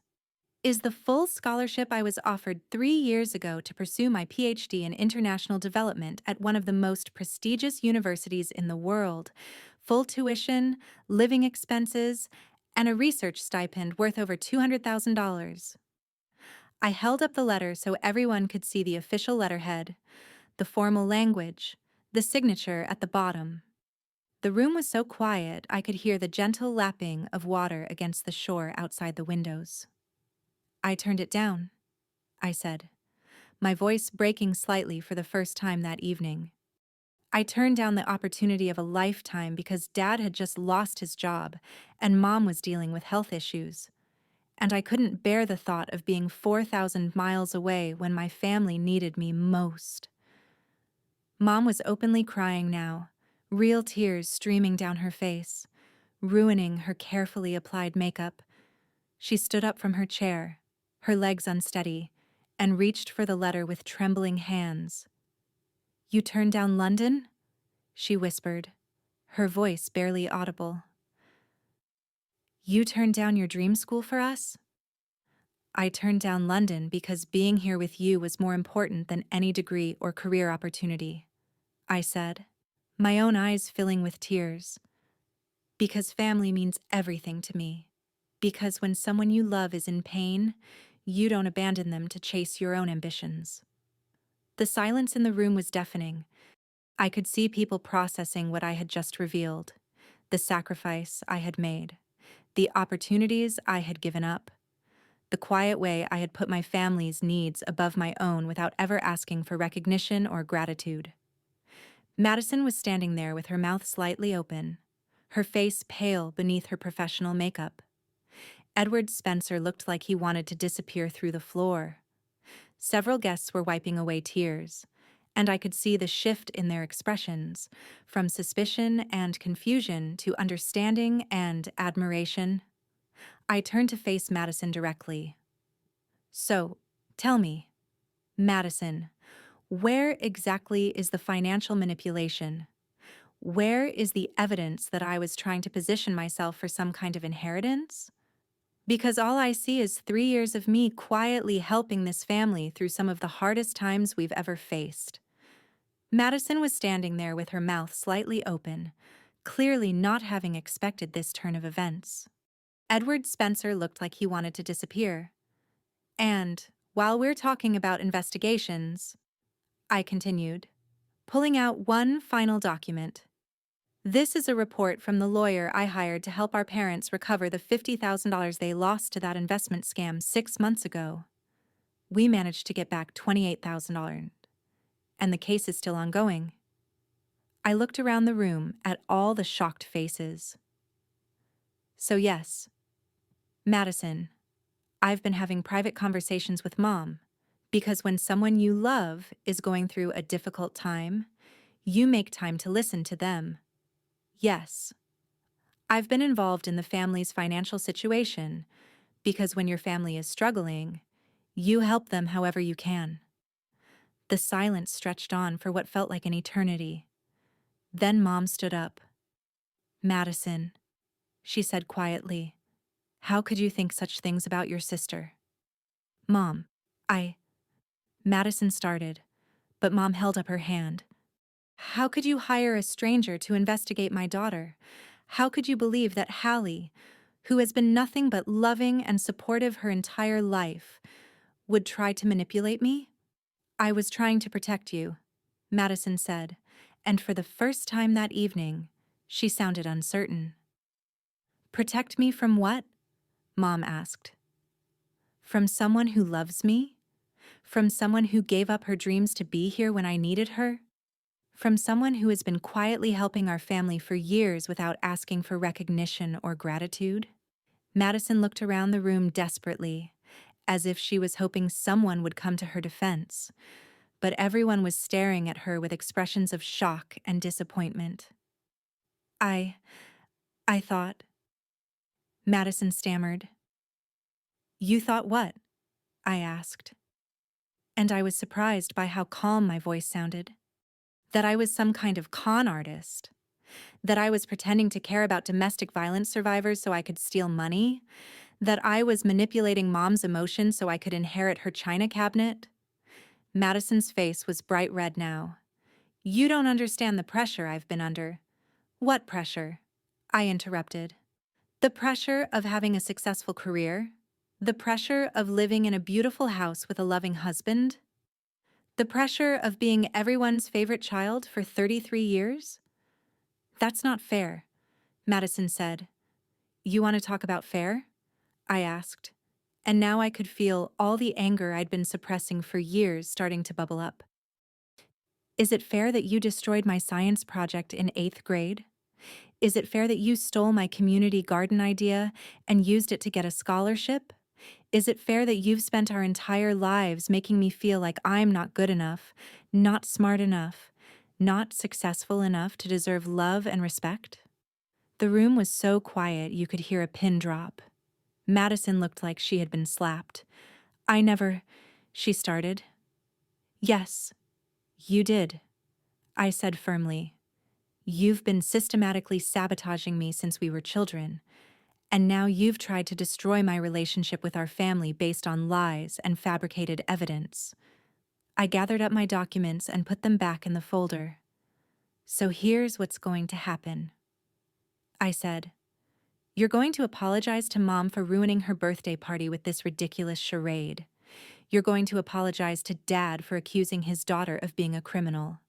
S1: "Is the full scholarship I was offered 3 years ago to pursue my PhD in international development at one of the most prestigious universities in the world, full tuition, living expenses, and a research stipend worth over $200,000. I held up the letter so everyone could see the official letterhead, the formal language, the signature at the bottom. The room was so quiet I could hear the gentle lapping of water against the shore outside the windows. "I turned it down," I said, my voice breaking slightly for the first time that evening. "I turned down the opportunity of a lifetime because Dad had just lost his job and Mom was dealing with health issues. And I couldn't bear the thought of being 4,000 miles away when my family needed me most." Mom was openly crying now, real tears streaming down her face, ruining her carefully applied makeup. She stood up from her chair, her legs unsteady, and reached for the letter with trembling hands. "You turned down London?" she whispered, her voice barely audible. "You turned down your dream school for us?" "I turned down London because being here with you was more important than any degree or career opportunity," I said, my own eyes filling with tears. "Because family means everything to me. Because when someone you love is in pain, you don't abandon them to chase your own ambitions. The silence in the room was deafening. I could see people processing what I had just revealed, the sacrifice I had made, the opportunities I had given up, the quiet way I had put my family's needs above my own without ever asking for recognition or gratitude. Madison was standing there with her mouth slightly open, her face pale beneath her professional makeup. Edward Spencer looked like he wanted to disappear through the floor. Several guests were wiping away tears, and I could see the shift in their expressions, from suspicion and confusion to understanding and admiration. I turned to face Madison directly. So, tell me, Madison, where exactly is the financial manipulation? Where is the evidence that I was trying to position myself for some kind of inheritance? Because all I see is 3 years of me quietly helping this family through some of the hardest times we've ever faced. Madison was standing there with her mouth slightly open, clearly not having expected this turn of events. Edward Spencer looked like he wanted to disappear. And, while we're talking about investigations, I continued, pulling out one final document. This is a report from the lawyer I hired to help our parents recover the $50,000 they lost to that investment scam 6 months ago. We managed to get back $28,000, and the case is still ongoing. I looked around the room at all the shocked faces. So yes, Madison, I've been having private conversations with Mom, because when someone you love is going through a difficult time, you make time to listen to them. Yes, I've been involved in the family's financial situation because when your family is struggling, you help them however you can. The silence stretched on for what felt like an eternity. Then Mom stood up. Madison, she said quietly, how could you think such things about your sister? Mom, Madison started, but Mom held up her hand. How could you hire a stranger to investigate my daughter? How could you believe that Hallie, who has been nothing but loving and supportive her entire life, would try to manipulate me? I was trying to protect you, Madison said, and for the first time that evening, she sounded uncertain. Protect me from what? Mom asked. From someone who loves me? From someone who gave up her dreams to be here when I needed her? From someone who has been quietly helping our family for years without asking for recognition or gratitude? Madison looked around the room desperately, as if she was hoping someone would come to her defense, but everyone was staring at her with expressions of shock and disappointment. I thought, Madison stammered. You thought what? I asked. And I was surprised by how calm my voice sounded. That I was some kind of con artist. That I was pretending to care about domestic violence survivors so I could steal money. That I was manipulating Mom's emotions so I could inherit her china cabinet. Madison's face was bright red now. You don't understand the pressure I've been under. What pressure? I interrupted. The pressure of having a successful career. The pressure of living in a beautiful house with a loving husband. The pressure of being everyone's favorite child for 33 years? That's not fair, Madison said. You want to talk about fair? I asked, and now I could feel all the anger I'd been suppressing for years starting to bubble up. Is it fair that you destroyed my science project in 8th grade? Is it fair that you stole my community garden idea and used it to get a scholarship? Is it fair that you've spent our entire lives making me feel like I'm not good enough, not smart enough, not successful enough to deserve love and respect? The room was so quiet you could hear a pin drop. Madison looked like she had been slapped. She started. Yes, you did, I said firmly. You've been systematically sabotaging me since we were children. And now you've tried to destroy my relationship with our family based on lies and fabricated evidence. I gathered up my documents and put them back in the folder. So here's what's going to happen, I said. You're going to apologize to Mom for ruining her birthday party with this ridiculous charade. You're going to apologize to Dad for accusing his daughter of being a criminal.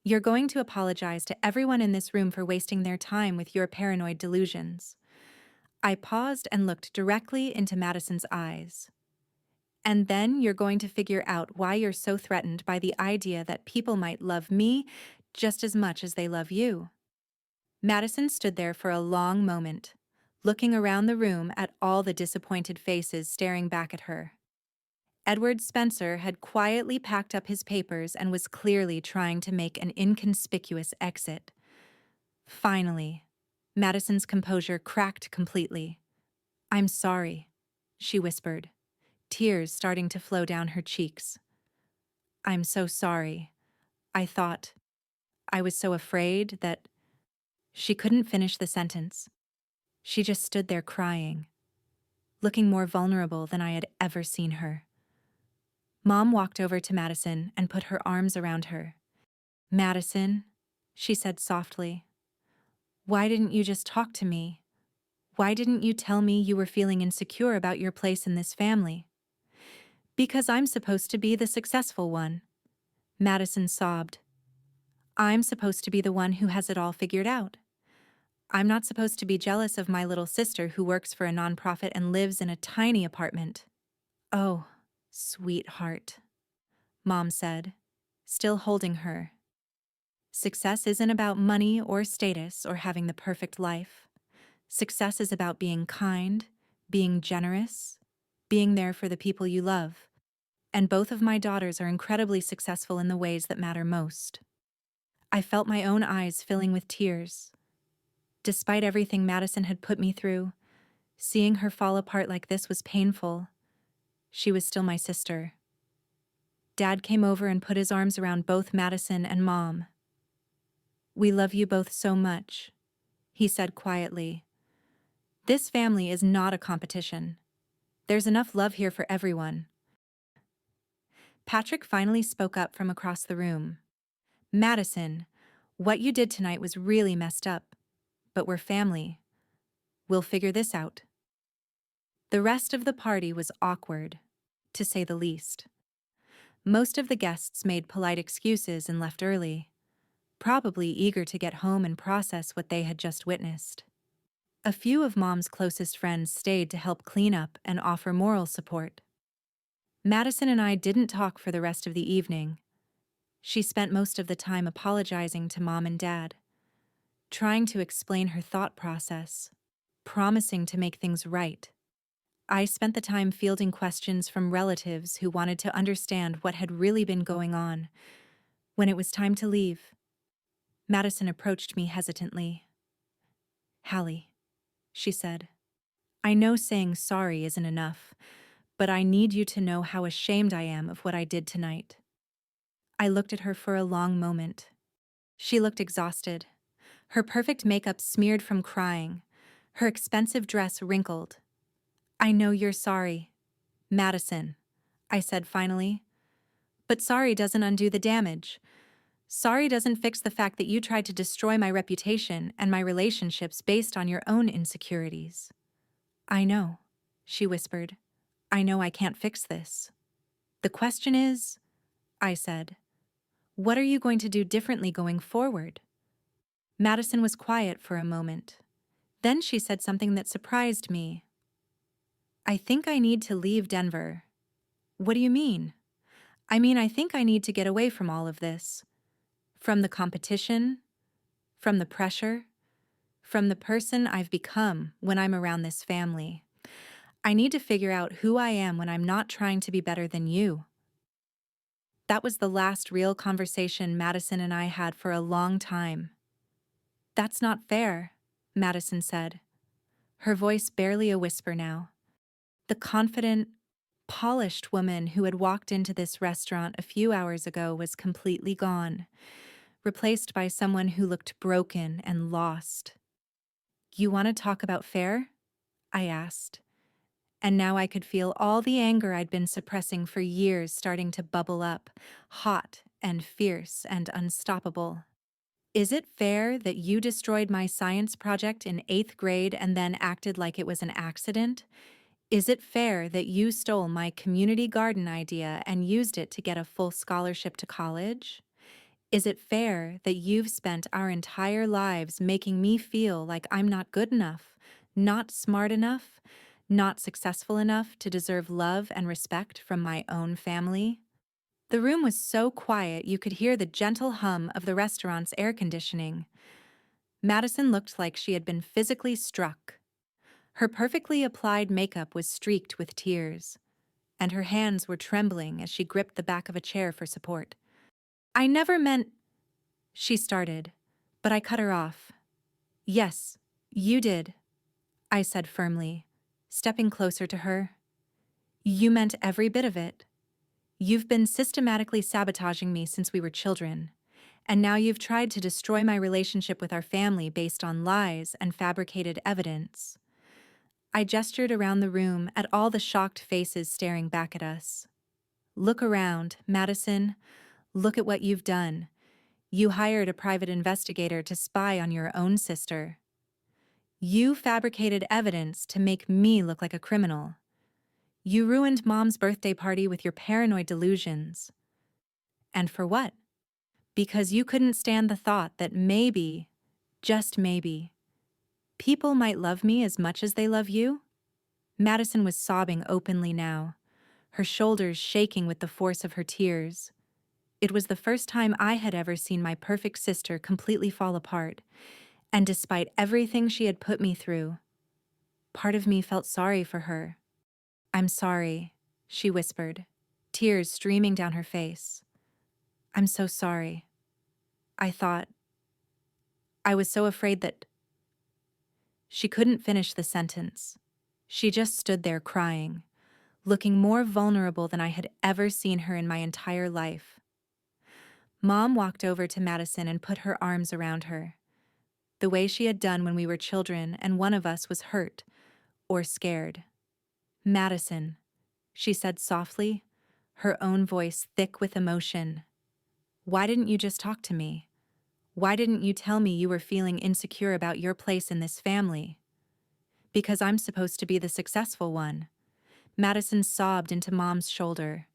S1: You're going to apologize to everyone in this room for wasting their time with your paranoid delusions. I paused and looked directly into Madison's eyes. And then you're going to figure out why you're so threatened by the idea that people might love me just as much as they love you. Madison stood there for a long moment, looking around the room at all the disappointed faces staring back at her. Edward Spencer had quietly packed up his papers and was clearly trying to make an inconspicuous exit. Finally, Madison's composure cracked completely. "I'm sorry," she whispered, tears starting to flow down her cheeks. "I'm so sorry. I thought, I was so afraid that—" She couldn't finish the sentence. She just stood there crying, looking more vulnerable than I had ever seen her. Mom walked over to Madison and put her arms around her. "Madison," she said softly, "why didn't you just talk to me? Why didn't you tell me you were feeling insecure about your place in this family?" "Because I'm supposed to be the successful one," Madison sobbed. "I'm supposed to be the one who has it all figured out. I'm not supposed to be jealous of my little sister who works for a nonprofit and lives in a tiny apartment." "Oh, sweetheart," Mom said, still holding her. "Success isn't about money or status or having the perfect life. Success is about being kind, being generous, being there for the people you love. And both of my daughters are incredibly successful in the ways that matter most." I felt my own eyes filling with tears. Despite everything Madison had put me through, seeing her fall apart like this was painful. She was still my sister. Dad came over and put his arms around both Madison and Mom. "We love you both so much," he said quietly. "This family is not a competition. There's enough love here for everyone." Patrick finally spoke up from across the room. "Madison, what you did tonight was really messed up, but we're family. We'll figure this out." The rest of the party was awkward, to say the least. Most of the guests made polite excuses and left early, probably eager to get home and process what they had just witnessed. A few of Mom's closest friends stayed to help clean up and offer moral support. Madison and I didn't talk for the rest of the evening. She spent most of the time apologizing to Mom and Dad, trying to explain her thought process, promising to make things right. I spent the time fielding questions from relatives who wanted to understand what had really been going on. When it was time to leave, Madison approached me hesitantly. "Hallie," she said, "I know saying sorry isn't enough, but I need you to know how ashamed I am of what I did tonight." I looked at her for a long moment. She looked exhausted, her perfect makeup smeared from crying, her expensive dress wrinkled. "I know you're sorry, Madison," I said finally. "But sorry doesn't undo the damage. Sorry doesn't fix the fact that you tried to destroy my reputation and my relationships based on your own insecurities." "I know," she whispered. "I know I can't fix this. The question is," I said, "what are you going to do differently going forward?" Madison was quiet for a moment. Then she said something that surprised me. "I think I need to leave Denver." "What do you mean?" "I mean, I think I need to get away from all of this. From the competition, from the pressure, from the person I've become when I'm around this family. I need to figure out who I am when I'm not trying to be better than you." That was the last real conversation Madison and I had for a long time. "That's not fair," Madison said, her voice barely a whisper now. The confident, polished woman who had walked into this restaurant a few hours ago was completely gone, replaced by someone who looked broken and lost. "You want to talk about fair?" I asked, and now I could feel all the anger I'd been suppressing for years starting to bubble up, hot and fierce and unstoppable. Is it fair that you destroyed my science project in 8th grade and then acted like it was an accident? Is it fair that you stole my community garden idea and used it to get a full scholarship to college? Is it fair that you've spent our entire lives making me feel like I'm not good enough, not smart enough, not successful enough to deserve love and respect from my own family? The room was so quiet you could hear the gentle hum of the restaurant's air conditioning. Madison looked like she had been physically struck. Her perfectly applied makeup was streaked with tears, and her hands were trembling as she gripped the back of a chair for support. I never meant, she started, but I cut her off. Yes, you did, I said firmly, stepping closer to her. You meant every bit of it. You've been systematically sabotaging me since we were children, and now you've tried to destroy my relationship with our family based on lies and fabricated evidence. I gestured around the room at all the shocked faces staring back at us. Look around, Madison. Look at what you've done. You hired a private investigator to spy on your own sister. You fabricated evidence to make me look like a criminal. You ruined Mom's birthday party with your paranoid delusions. And for what? Because you couldn't stand the thought that maybe, just maybe, people might love me as much as they love you? Madison was sobbing openly now, her shoulders shaking with the force of her tears. It was the first time I had ever seen my perfect sister completely fall apart, and despite everything she had put me through, part of me felt sorry for her. I'm sorry, she whispered, tears streaming down her face. I'm so sorry. I was so afraid that... She couldn't finish the sentence. She just stood there crying, looking more vulnerable than I had ever seen her in my entire life. Mom walked over to Madison and put her arms around her, the way she had done when we were children and one of us was hurt or scared. Madison, she said softly, her own voice thick with emotion. Why didn't you just talk to me? Why didn't you tell me you were feeling insecure about your place in this family? Because I'm supposed to be the successful one. Madison sobbed into Mom's shoulder.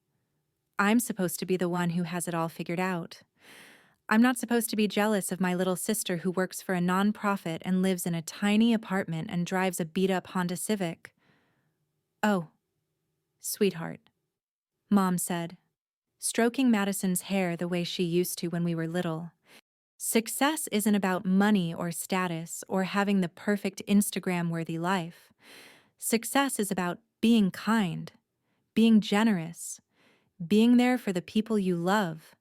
S1: I'm supposed to be the one who has it all figured out. I'm not supposed to be jealous of my little sister who works for a nonprofit and lives in a tiny apartment and drives a beat-up Honda Civic. Oh, sweetheart, Mom said, stroking Madison's hair the way she used to when we were little. Success isn't about money or status or having the perfect Instagram-worthy life. Success is about being kind, being generous, being there for the people you love.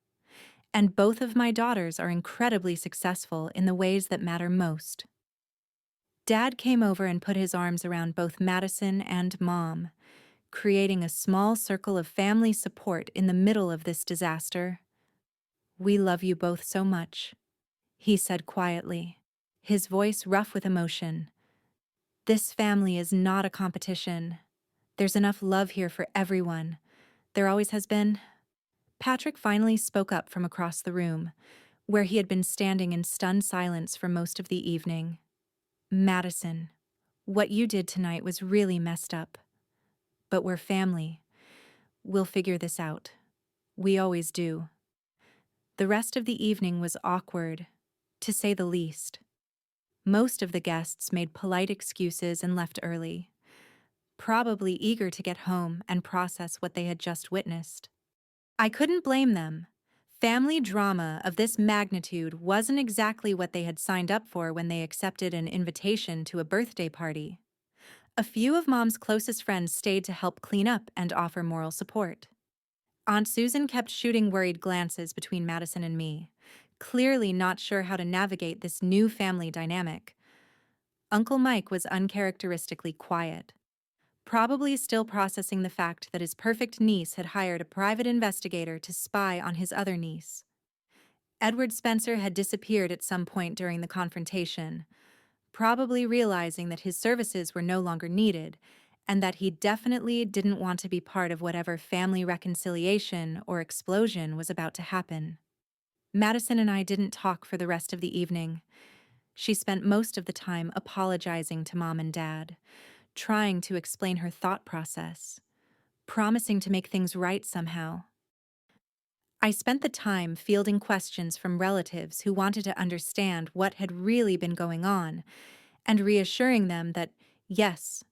S1: And both of my daughters are incredibly successful in the ways that matter most. Dad came over and put his arms around both Madison and Mom, creating a small circle of family support in the middle of this disaster. We love you both so much, he said quietly, his voice rough with emotion. This family is not a competition. There's enough love here for everyone. There always has been. Patrick finally spoke up from across the room, where he had been standing in stunned silence for most of the evening. Madison, what you did tonight was really messed up. But we're family. We'll figure this out. We always do. The rest of the evening was awkward, to say the least. Most of the guests made polite excuses and left early, probably eager to get home and process what they had just witnessed. I couldn't blame them. Family drama of this magnitude wasn't exactly what they had signed up for when they accepted an invitation to a birthday party. A few of Mom's closest friends stayed to help clean up and offer moral support. Aunt Susan kept shooting worried glances between Madison and me, clearly not sure how to navigate this new family dynamic. Uncle Mike was uncharacteristically quiet, probably still processing the fact that his perfect niece had hired a private investigator to spy on his other niece. Edward Spencer had disappeared at some point during the confrontation, probably realizing that his services were no longer needed, and that he definitely didn't want to be part of whatever family reconciliation or explosion was about to happen. Madison and I didn't talk for the rest of the evening. She spent most of the time apologizing to Mom and Dad, trying to explain her thought process, promising to make things right somehow. I spent the time fielding questions from relatives who wanted to understand what had really been going on and reassuring them that, yes,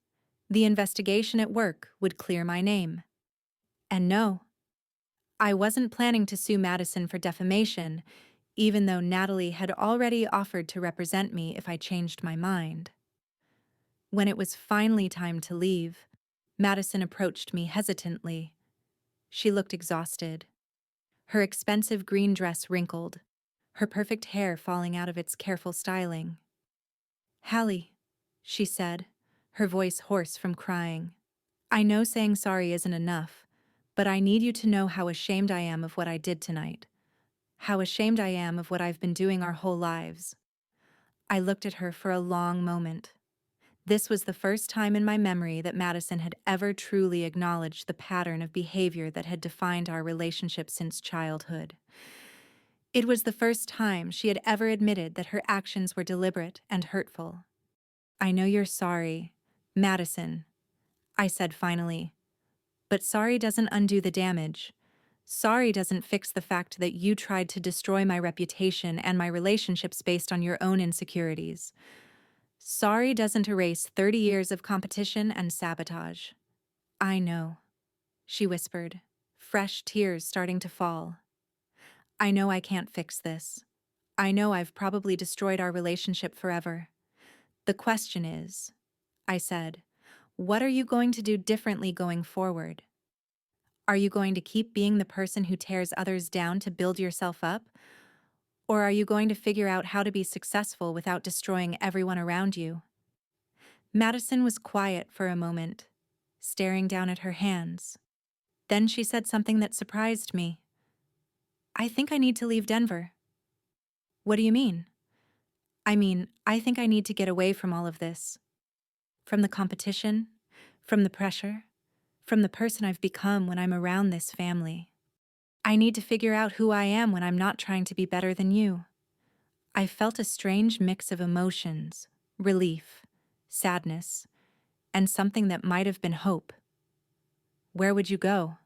S1: the investigation at work would clear my name. And no, I wasn't planning to sue Madison for defamation, even though Natalie had already offered to represent me if I changed my mind. When it was finally time to leave, Madison approached me hesitantly. She looked exhausted, her expensive green dress wrinkled, her perfect hair falling out of its careful styling. "Hallie," she said, her voice hoarse from crying. "I know saying sorry isn't enough, but I need you to know how ashamed I am of what I did tonight. How ashamed I am of what I've been doing our whole lives." I looked at her for a long moment. This was the first time in my memory that Madison had ever truly acknowledged the pattern of behavior that had defined our relationship since childhood. It was the first time she had ever admitted that her actions were deliberate and hurtful. "I know you're sorry, Madison," I said finally, "but sorry doesn't undo the damage. Sorry doesn't fix the fact that you tried to destroy my reputation and my relationships based on your own insecurities. Sorry doesn't erase 30 years of competition and sabotage." "I know," she whispered, fresh tears starting to fall. "I know I can't fix this. I know I've probably destroyed our relationship forever. The question is," I said, "what are you going to do differently going forward? Are you going to keep being the person who tears others down to build yourself up? Or are you going to figure out how to be successful without destroying everyone around you?" Madison was quiet for a moment, staring down at her hands. Then she said something that surprised me. "I think I need to leave Denver." "What do you mean?" "I mean, I think I need to get away from all of this. From the competition, from the pressure, from the person I've become when I'm around this family. I need to figure out who I am when I'm not trying to be better than you." I felt a strange mix of emotions, relief, sadness, and something that might have been hope. "Where would you go?"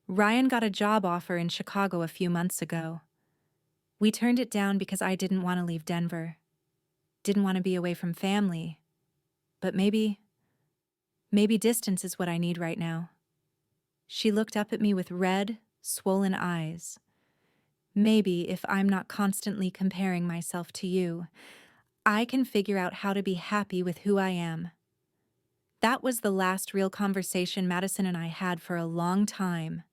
S1: "Ryan got a job offer in Chicago a few months ago. We turned it down because I didn't want to leave Denver. Didn't want to be away from family. But maybe distance is what I need right now." She looked up at me with red, swollen eyes. "Maybe if I'm not constantly comparing myself to you, I can figure out how to be happy with who I am." That was the last real conversation Madison and I had for a long time.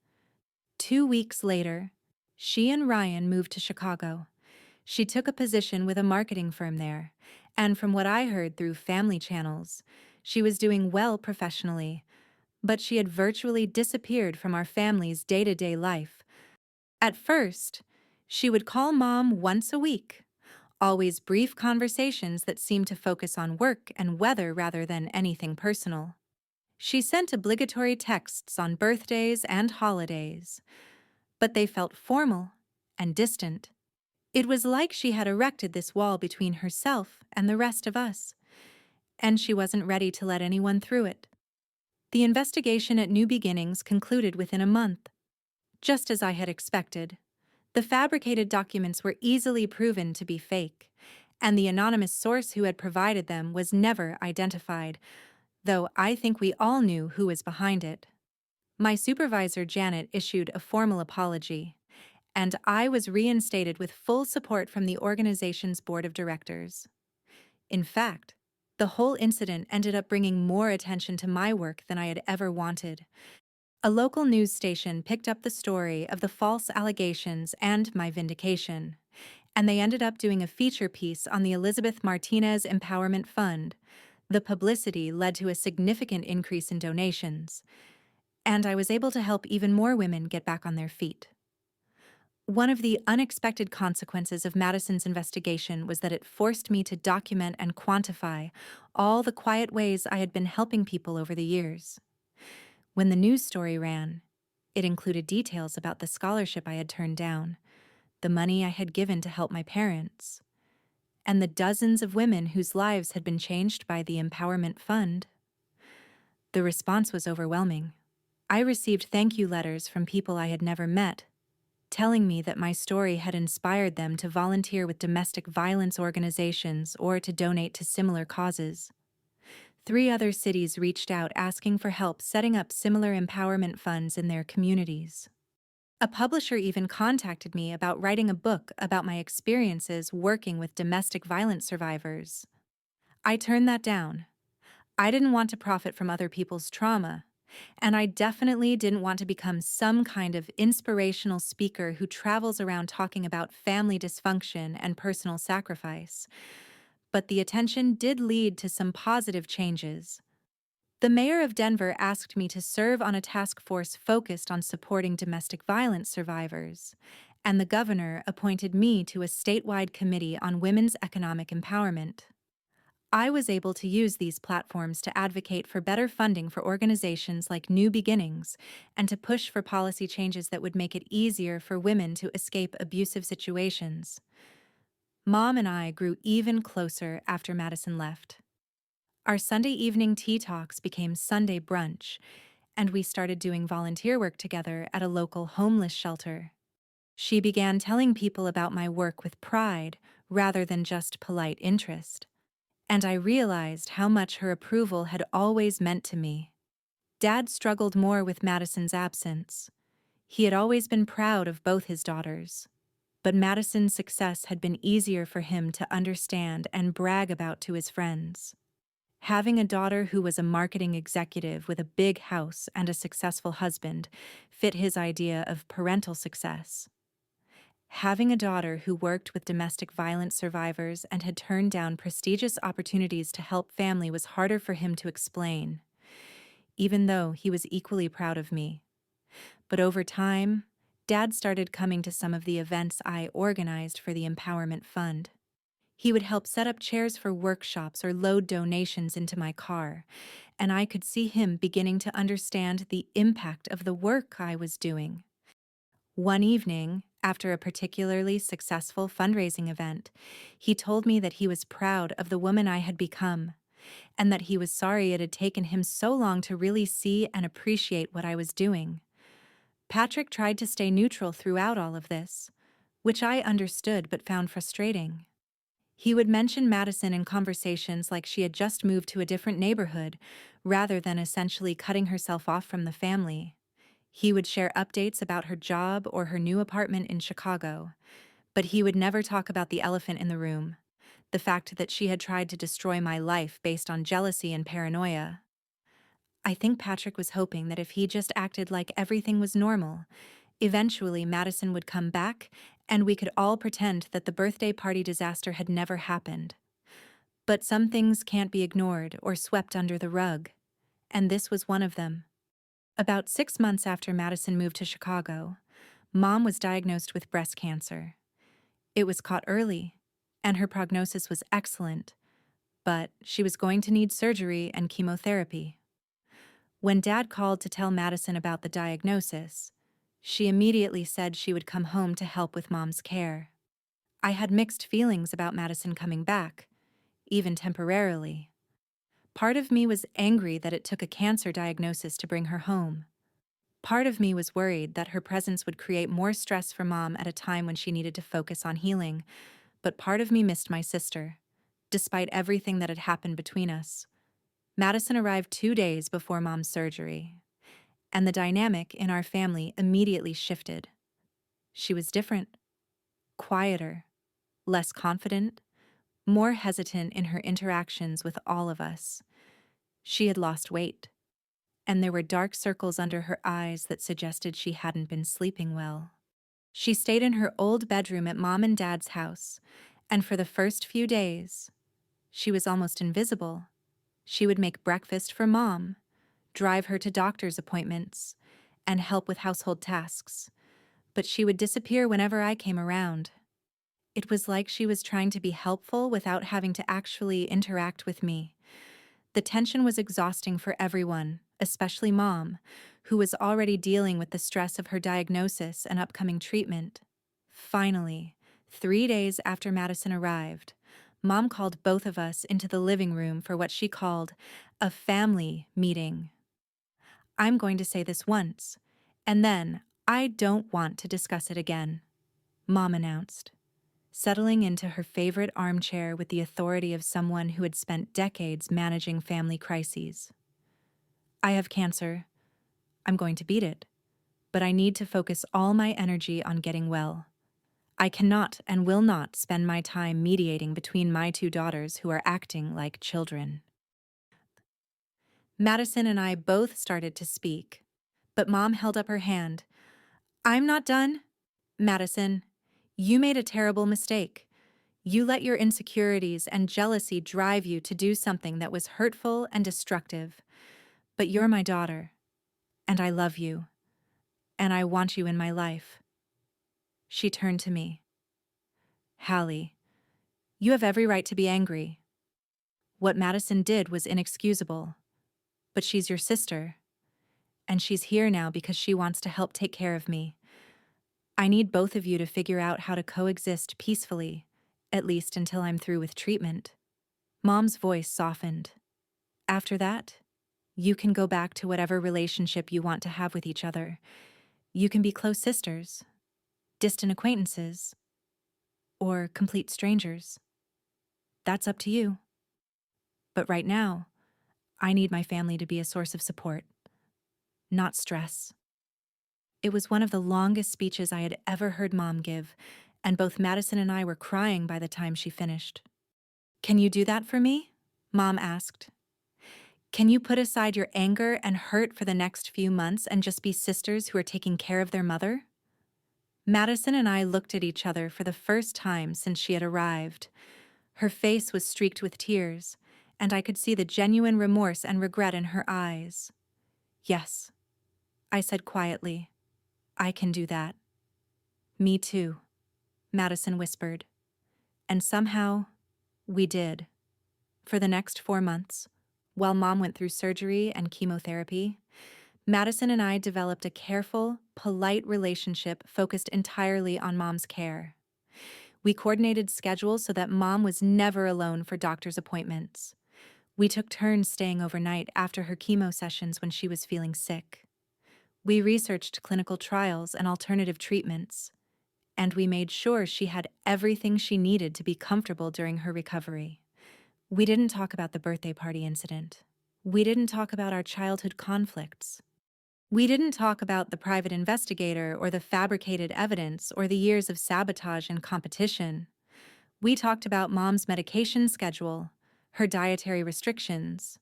S1: 2 weeks later, she and Ryan moved to Chicago. She took a position with a marketing firm there, and from what I heard through family channels, she was doing well professionally, but she had virtually disappeared from our family's day-to-day life. At first, she would call Mom once a week, always brief conversations that seemed to focus on work and weather rather than anything personal. She sent obligatory texts on birthdays and holidays, but they felt formal and distant. It was like she had erected this wall between herself and the rest of us, and she wasn't ready to let anyone through it. The investigation at New Beginnings concluded within a month. Just as I had expected, the fabricated documents were easily proven to be fake, and the anonymous source who had provided them was never identified, though I think we all knew who was behind it. My supervisor, Janet, issued a formal apology, and I was reinstated with full support from the organization's board of directors. In fact, the whole incident ended up bringing more attention to my work than I had ever wanted. A local news station picked up the story of the false allegations and my vindication, and they ended up doing a feature piece on the Elizabeth Martinez Empowerment Fund. The publicity led to a significant increase in donations, and I was able to help even more women get back on their feet. One of the unexpected consequences of Madison's investigation was that it forced me to document and quantify all the quiet ways I had been helping people over the years. When the news story ran, it included details about the scholarship I had turned down, the money I had given to help my parents, and the dozens of women whose lives had been changed by the Empowerment Fund. The response was overwhelming. I received thank you letters from people I had never met, telling me that my story had inspired them to volunteer with domestic violence organizations or to donate to similar causes. 3 other cities reached out asking for help setting up similar empowerment funds in their communities. A publisher even contacted me about writing a book about my experiences working with domestic violence survivors. I turned that down. I didn't want to profit from other people's trauma, and I definitely didn't want to become some kind of inspirational speaker who travels around talking about family dysfunction and personal sacrifice. But the attention did lead to some positive changes. The mayor of Denver asked me to serve on a task force focused on supporting domestic violence survivors, and the governor appointed me to a statewide committee on women's economic empowerment. I was able to use these platforms to advocate for better funding for organizations like New Beginnings and to push for policy changes that would make it easier for women to escape abusive situations. Mom and I grew even closer after Madison left. Our Sunday evening tea talks became Sunday brunch, and we started doing volunteer work together at a local homeless shelter. She began telling people about my work with pride rather than just polite interest, and I realized how much her approval had always meant to me. Dad struggled more with Madison's absence. He had always been proud of both his daughters, but Madison's success had been easier for him to understand and brag about to his friends. Having a daughter who was a marketing executive with a big house and a successful husband fit his idea of parental success. Having a daughter who worked with domestic violence survivors and had turned down prestigious opportunities to help family was harder for him to explain, even though he was equally proud of me. But over time, Dad started coming to some of the events I organized for the Empowerment Fund. He would help set up chairs for workshops or load donations into my car, and I could see him beginning to understand the impact of the work I was doing. One evening, after a particularly successful fundraising event, he told me that he was proud of the woman I had become, and that he was sorry it had taken him so long to really see and appreciate what I was doing. Patrick tried to stay neutral throughout all of this, which I understood but found frustrating. He would mention Madison in conversations like she had just moved to a different neighborhood, rather than essentially cutting herself off from the family. He would share updates about her job or her new apartment in Chicago, but he would never talk about the elephant in the room, the fact that she had tried to destroy my life based on jealousy and paranoia. I think Patrick was hoping that if he just acted like everything was normal, eventually Madison would come back and we could all pretend that the birthday party disaster had never happened. But some things can't be ignored or swept under the rug, and this was one of them. About 6 months after Madison moved to Chicago, Mom was diagnosed with breast cancer. It was caught early, and her prognosis was excellent, but she was going to need surgery and chemotherapy. When Dad called to tell Madison about the diagnosis, she immediately said she would come home to help with Mom's care. I had mixed feelings about Madison coming back, even temporarily. Part of me was angry that it took a cancer diagnosis to bring her home. Part of me was worried that her presence would create more stress for Mom at a time when she needed to focus on healing, but part of me missed my sister, despite everything that had happened between us. Madison arrived 2 days before Mom's surgery, and the dynamic in our family immediately shifted. She was different, quieter, less confident, more hesitant in her interactions with all of us. She had lost weight, and there were dark circles under her eyes that suggested she hadn't been sleeping well. She stayed in her old bedroom at Mom and Dad's house, and for the first few days, she was almost invisible. She would make breakfast for Mom, drive her to doctor's appointments, and help with household tasks, but she would disappear whenever I came around. It was like she was trying to be helpful without having to actually interact with me. The tension was exhausting for everyone, especially Mom, who was already dealing with the stress of her diagnosis and upcoming treatment. Finally, 3 days after Madison arrived, Mom called both of us into the living room for what she called a family meeting. I'm going to say this once, and then I don't want to discuss it again, Mom announced, settling into her favorite armchair with the authority of someone who had spent decades managing family crises. I have cancer. I'm going to beat it, but I need to focus all my energy on getting well. I cannot and will not spend my time mediating between my two daughters who are acting like children. Madison and I both started to speak, but Mom held up her hand. I'm not done. Madison, you made a terrible mistake. You let your insecurities and jealousy drive you to do something that was hurtful and destructive. But you're my daughter, and I love you, and I want you in my life. She turned to me. Hallie, you have every right to be angry. What Madison did was inexcusable, but she's your sister, and she's here now because she wants to help take care of me. I need both of you to figure out how to coexist peacefully, at least until I'm through with treatment. Mom's voice softened. After that, you can go back to whatever relationship you want to have with each other. You can be close sisters, distant acquaintances, or complete strangers. That's up to you. But right now, I need my family to be a source of support, not stress. It was one of the longest speeches I had ever heard Mom give, and both Madison and I were crying by the time she finished. Can you do that for me? Mom asked. Can you put aside your anger and hurt for the next few months and just be sisters who are taking care of their mother? Madison and I looked at each other for the first time since she had arrived. Her face was streaked with tears, and I could see the genuine remorse and regret in her eyes. Yes, I said quietly. I can do that. Me too, Madison whispered. And somehow, we did. For the next 4 months, while Mom went through surgery and chemotherapy, Madison and I developed a careful, polite relationship focused entirely on Mom's care. We coordinated schedules so that Mom was never alone for doctor's appointments. We took turns staying overnight after her chemo sessions when she was feeling sick. We researched clinical trials and alternative treatments, and we made sure she had everything she needed to be comfortable during her recovery. We didn't talk about the birthday party incident. We didn't talk about our childhood conflicts. We didn't talk about the private investigator or the fabricated evidence or the years of sabotage and competition. We talked about Mom's medication schedule, her dietary restrictions,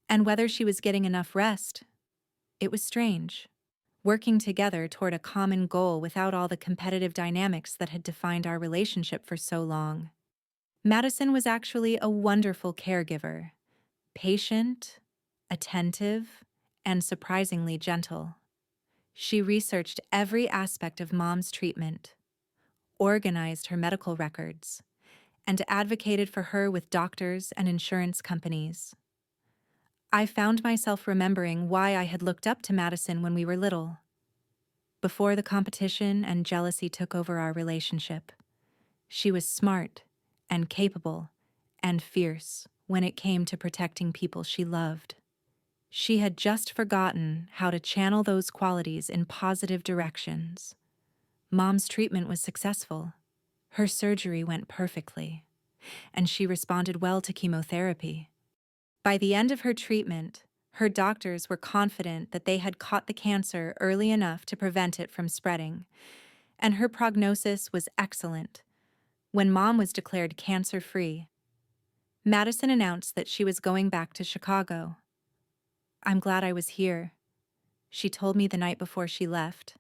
S1: and whether she was getting enough rest. It was strange, working together toward a common goal without all the competitive dynamics that had defined our relationship for so long. Madison was actually a wonderful caregiver, patient, attentive, and surprisingly gentle. She researched every aspect of Mom's treatment, organized her medical records, and advocated for her with doctors and insurance companies. I found myself remembering why I had looked up to Madison when we were little, before the competition and jealousy took over our relationship. She was smart and capable and fierce when it came to protecting people she loved. She had just forgotten how to channel those qualities in positive directions. Mom's treatment was successful. Her surgery went perfectly, and she responded well to chemotherapy. By the end of her treatment, her doctors were confident that they had caught the cancer early enough to prevent it from spreading, and her prognosis was excellent. When Mom was declared cancer-free, Madison announced that she was going back to Chicago. I'm glad I was here, she told me the night before she left.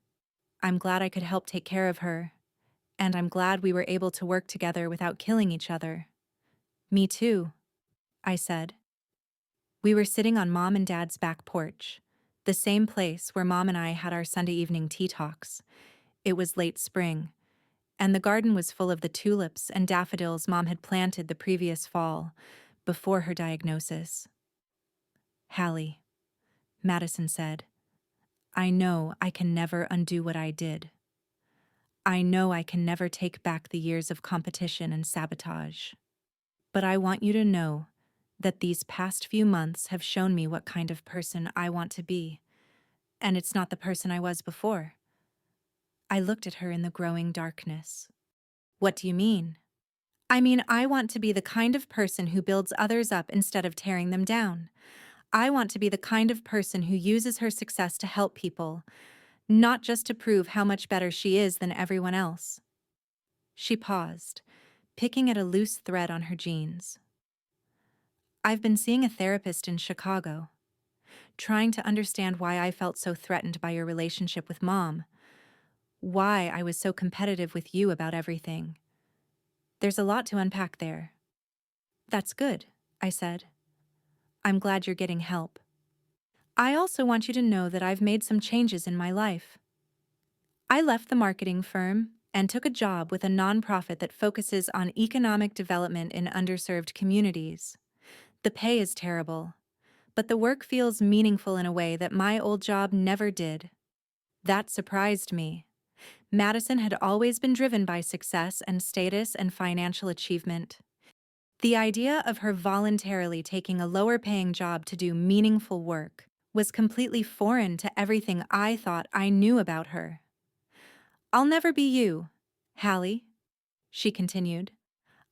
S1: I'm glad I could help take care of her, and I'm glad we were able to work together without killing each other. Me too, I said. We were sitting on Mom and Dad's back porch, the same place where Mom and I had our Sunday evening tea talks. It was late spring, and the garden was full of the tulips and daffodils Mom had planted the previous fall, before her diagnosis. Hallie, Madison said, I know I can never undo what I did. I know I can never take back the years of competition and sabotage. But I want you to know that these past few months have shown me what kind of person I want to be, and it's not the person I was before. I looked at her in the growing darkness. What do you mean? I mean, I want to be the kind of person who builds others up instead of tearing them down. I want to be the kind of person who uses her success to help people, not just to prove how much better she is than everyone else. She paused, picking at a loose thread on her jeans. I've been seeing a therapist in Chicago, trying to understand why I felt so threatened by your relationship with Mom, why I was so competitive with you about everything. There's a lot to unpack there. That's good, I said. I'm glad you're getting help. I also want you to know that I've made some changes in my life. I left the marketing firm and took a job with a nonprofit that focuses on economic development in underserved communities. The pay is terrible, but the work feels meaningful in a way that my old job never did. That surprised me. Madison had always been driven by success and status and financial achievement. The idea of her voluntarily taking a lower-paying job to do meaningful work was completely foreign to everything I thought I knew about her. I'll never be you, Hallie, she continued.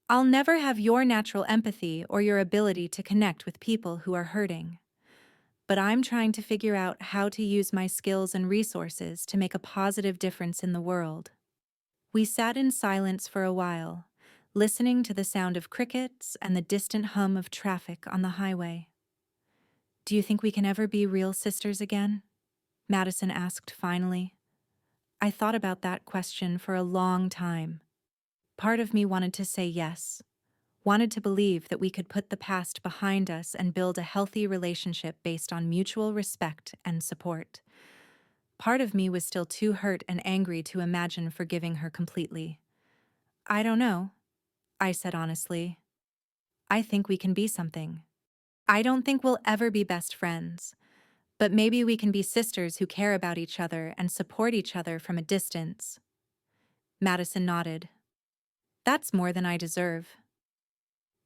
S1: I'll never have your natural empathy or your ability to connect with people who are hurting. But I'm trying to figure out how to use my skills and resources to make a positive difference in the world. We sat in silence for a while, listening to the sound of crickets and the distant hum of traffic on the highway. Do you think we can ever be real sisters again? Madison asked finally. I thought about that question for a long time. Part of me wanted to say yes, wanted to believe that we could put the past behind us and build a healthy relationship based on mutual respect and support. Part of me was still too hurt and angry to imagine forgiving her completely. I don't know, I said honestly. I think we can be something. I don't think we'll ever be best friends, but maybe we can be sisters who care about each other and support each other from a distance. Madison nodded. That's more than I deserve.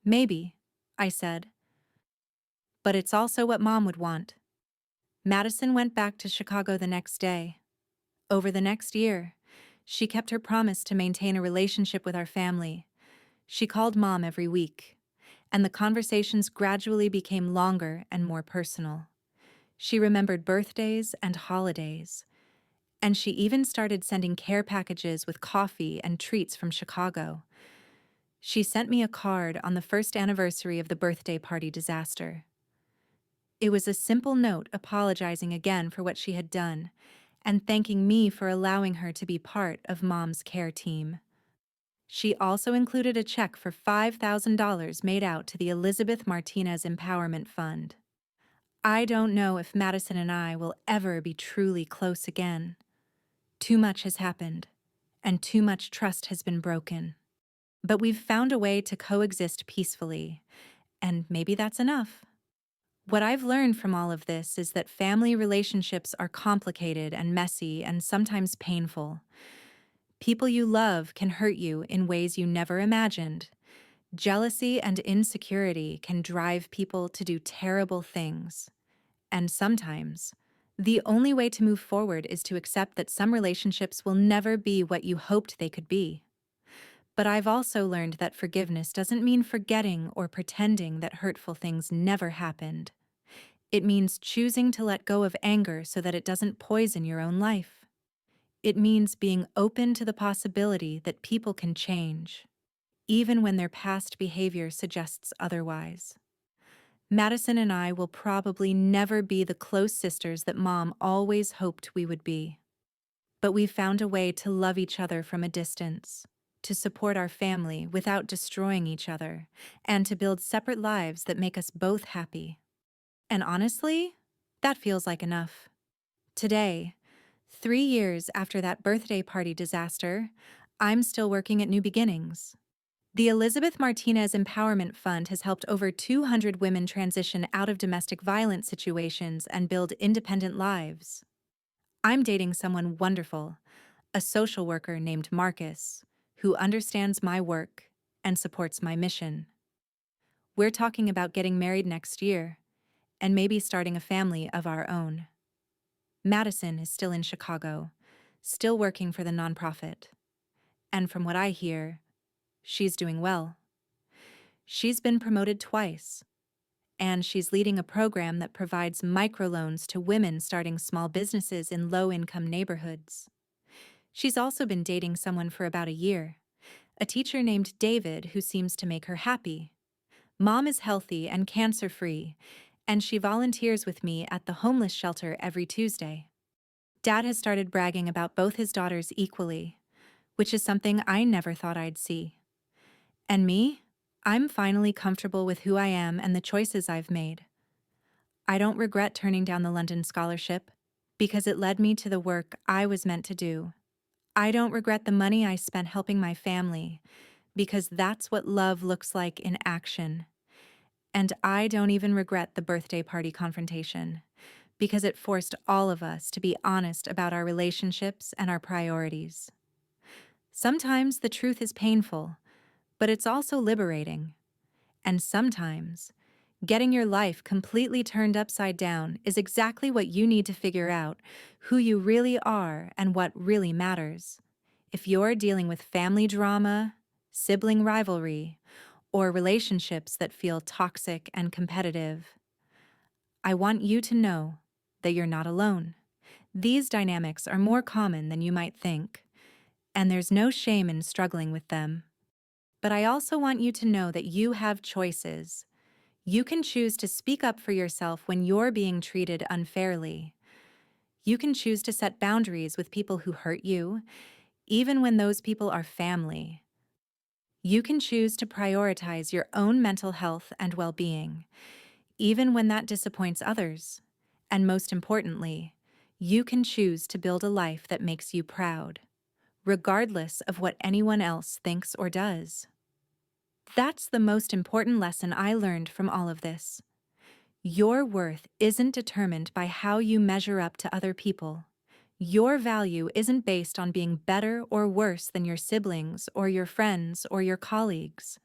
S1: Maybe, I said. But it's also what Mom would want. Madison went back to Chicago the next day. Over the next year, she kept her promise to maintain a relationship with our family. She called Mom every week, and the conversations gradually became longer and more personal. She remembered birthdays and holidays, and she even started sending care packages with coffee and treats from Chicago. She sent me a card on the first anniversary of the birthday party disaster. It was a simple note apologizing again for what she had done and thanking me for allowing her to be part of Mom's care team. She also included a check for $5,000 made out to the Elizabeth Martinez Empowerment Fund. I don't know if Madison and I will ever be truly close again. Too much has happened, and too much trust has been broken. But we've found a way to coexist peacefully, and maybe that's enough. What I've learned from all of this is that family relationships are complicated and messy and sometimes painful. People you love can hurt you in ways you never imagined. Jealousy and insecurity can drive people to do terrible things. And sometimes, the only way to move forward is to accept that some relationships will never be what you hoped they could be. But I've also learned that forgiveness doesn't mean forgetting or pretending that hurtful things never happened. It means choosing to let go of anger so that it doesn't poison your own life. It means being open to the possibility that people can change, even when their past behavior suggests otherwise. Madison and I will probably never be the close sisters that Mom always hoped we would be. But we've found a way to love each other from a distance, to support our family without destroying each other, and to build separate lives that make us both happy. And honestly, that feels like enough. Today, 3 years after that birthday party disaster, I'm still working at New Beginnings. The Elizabeth Martinez Empowerment Fund has helped over 200 women transition out of domestic violence situations and build independent lives. I'm dating someone wonderful, a social worker named Marcus, who understands my work and supports my mission. We're talking about getting married next year and maybe starting a family of our own. Madison is still in Chicago, still working for the nonprofit. And from what I hear, she's doing well. She's been promoted twice, and she's leading a program that provides microloans to women starting small businesses in low-income neighborhoods. She's also been dating someone for about a year, a teacher named David who seems to make her happy. Mom is healthy and cancer-free, and she volunteers with me at the homeless shelter every Tuesday. Dad has started bragging about both his daughters equally, which is something I never thought I'd see. And me? I'm finally comfortable with who I am and the choices I've made. I don't regret turning down the London scholarship because it led me to the work I was meant to do. I don't regret the money I spent helping my family because that's what love looks like in action. And I don't even regret the birthday party confrontation because it forced all of us to be honest about our relationships and our priorities. Sometimes the truth is painful, but it's also liberating. And sometimes, getting your life completely turned upside down is exactly what you need to figure out who you really are and what really matters. If you're dealing with family drama, sibling rivalry, or relationships that feel toxic and competitive, I want you to know that you're not alone. These dynamics are more common than you might think, and there's no shame in struggling with them. But I also want you to know that you have choices. You can choose to speak up for yourself when you're being treated unfairly. You can choose to set boundaries with people who hurt you, even when those people are family. You can choose to prioritize your own mental health and well-being, even when that disappoints others. And most importantly, you can choose to build a life that makes you proud, regardless of what anyone else thinks or does. That's the most important lesson I learned from all of this. Your worth isn't determined by how you measure up to other people. Your value isn't based on being better or worse than your siblings or your friends or your colleagues.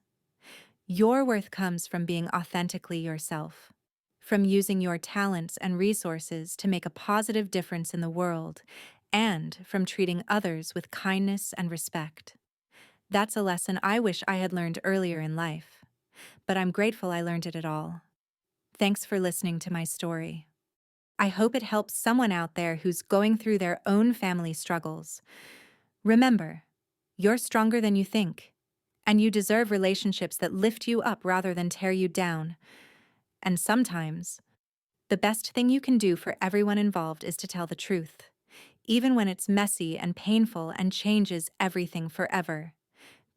S1: Your worth comes from being authentically yourself, from using your talents and resources to make a positive difference in the world, and from treating others with kindness and respect. That's a lesson I wish I had learned earlier in life, but I'm grateful I learned it at all. Thanks for listening to my story. I hope it helps someone out there who's going through their own family struggles. Remember, you're stronger than you think, and you deserve relationships that lift you up rather than tear you down. And sometimes, the best thing you can do for everyone involved is to tell the truth, even when it's messy and painful and changes everything forever.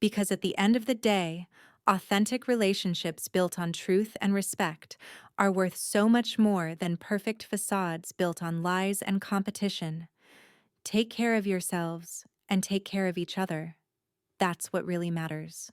S1: Because at the end of the day, authentic relationships built on truth and respect are worth so much more than perfect facades built on lies and competition. Take care of yourselves and take care of each other. That's what really matters.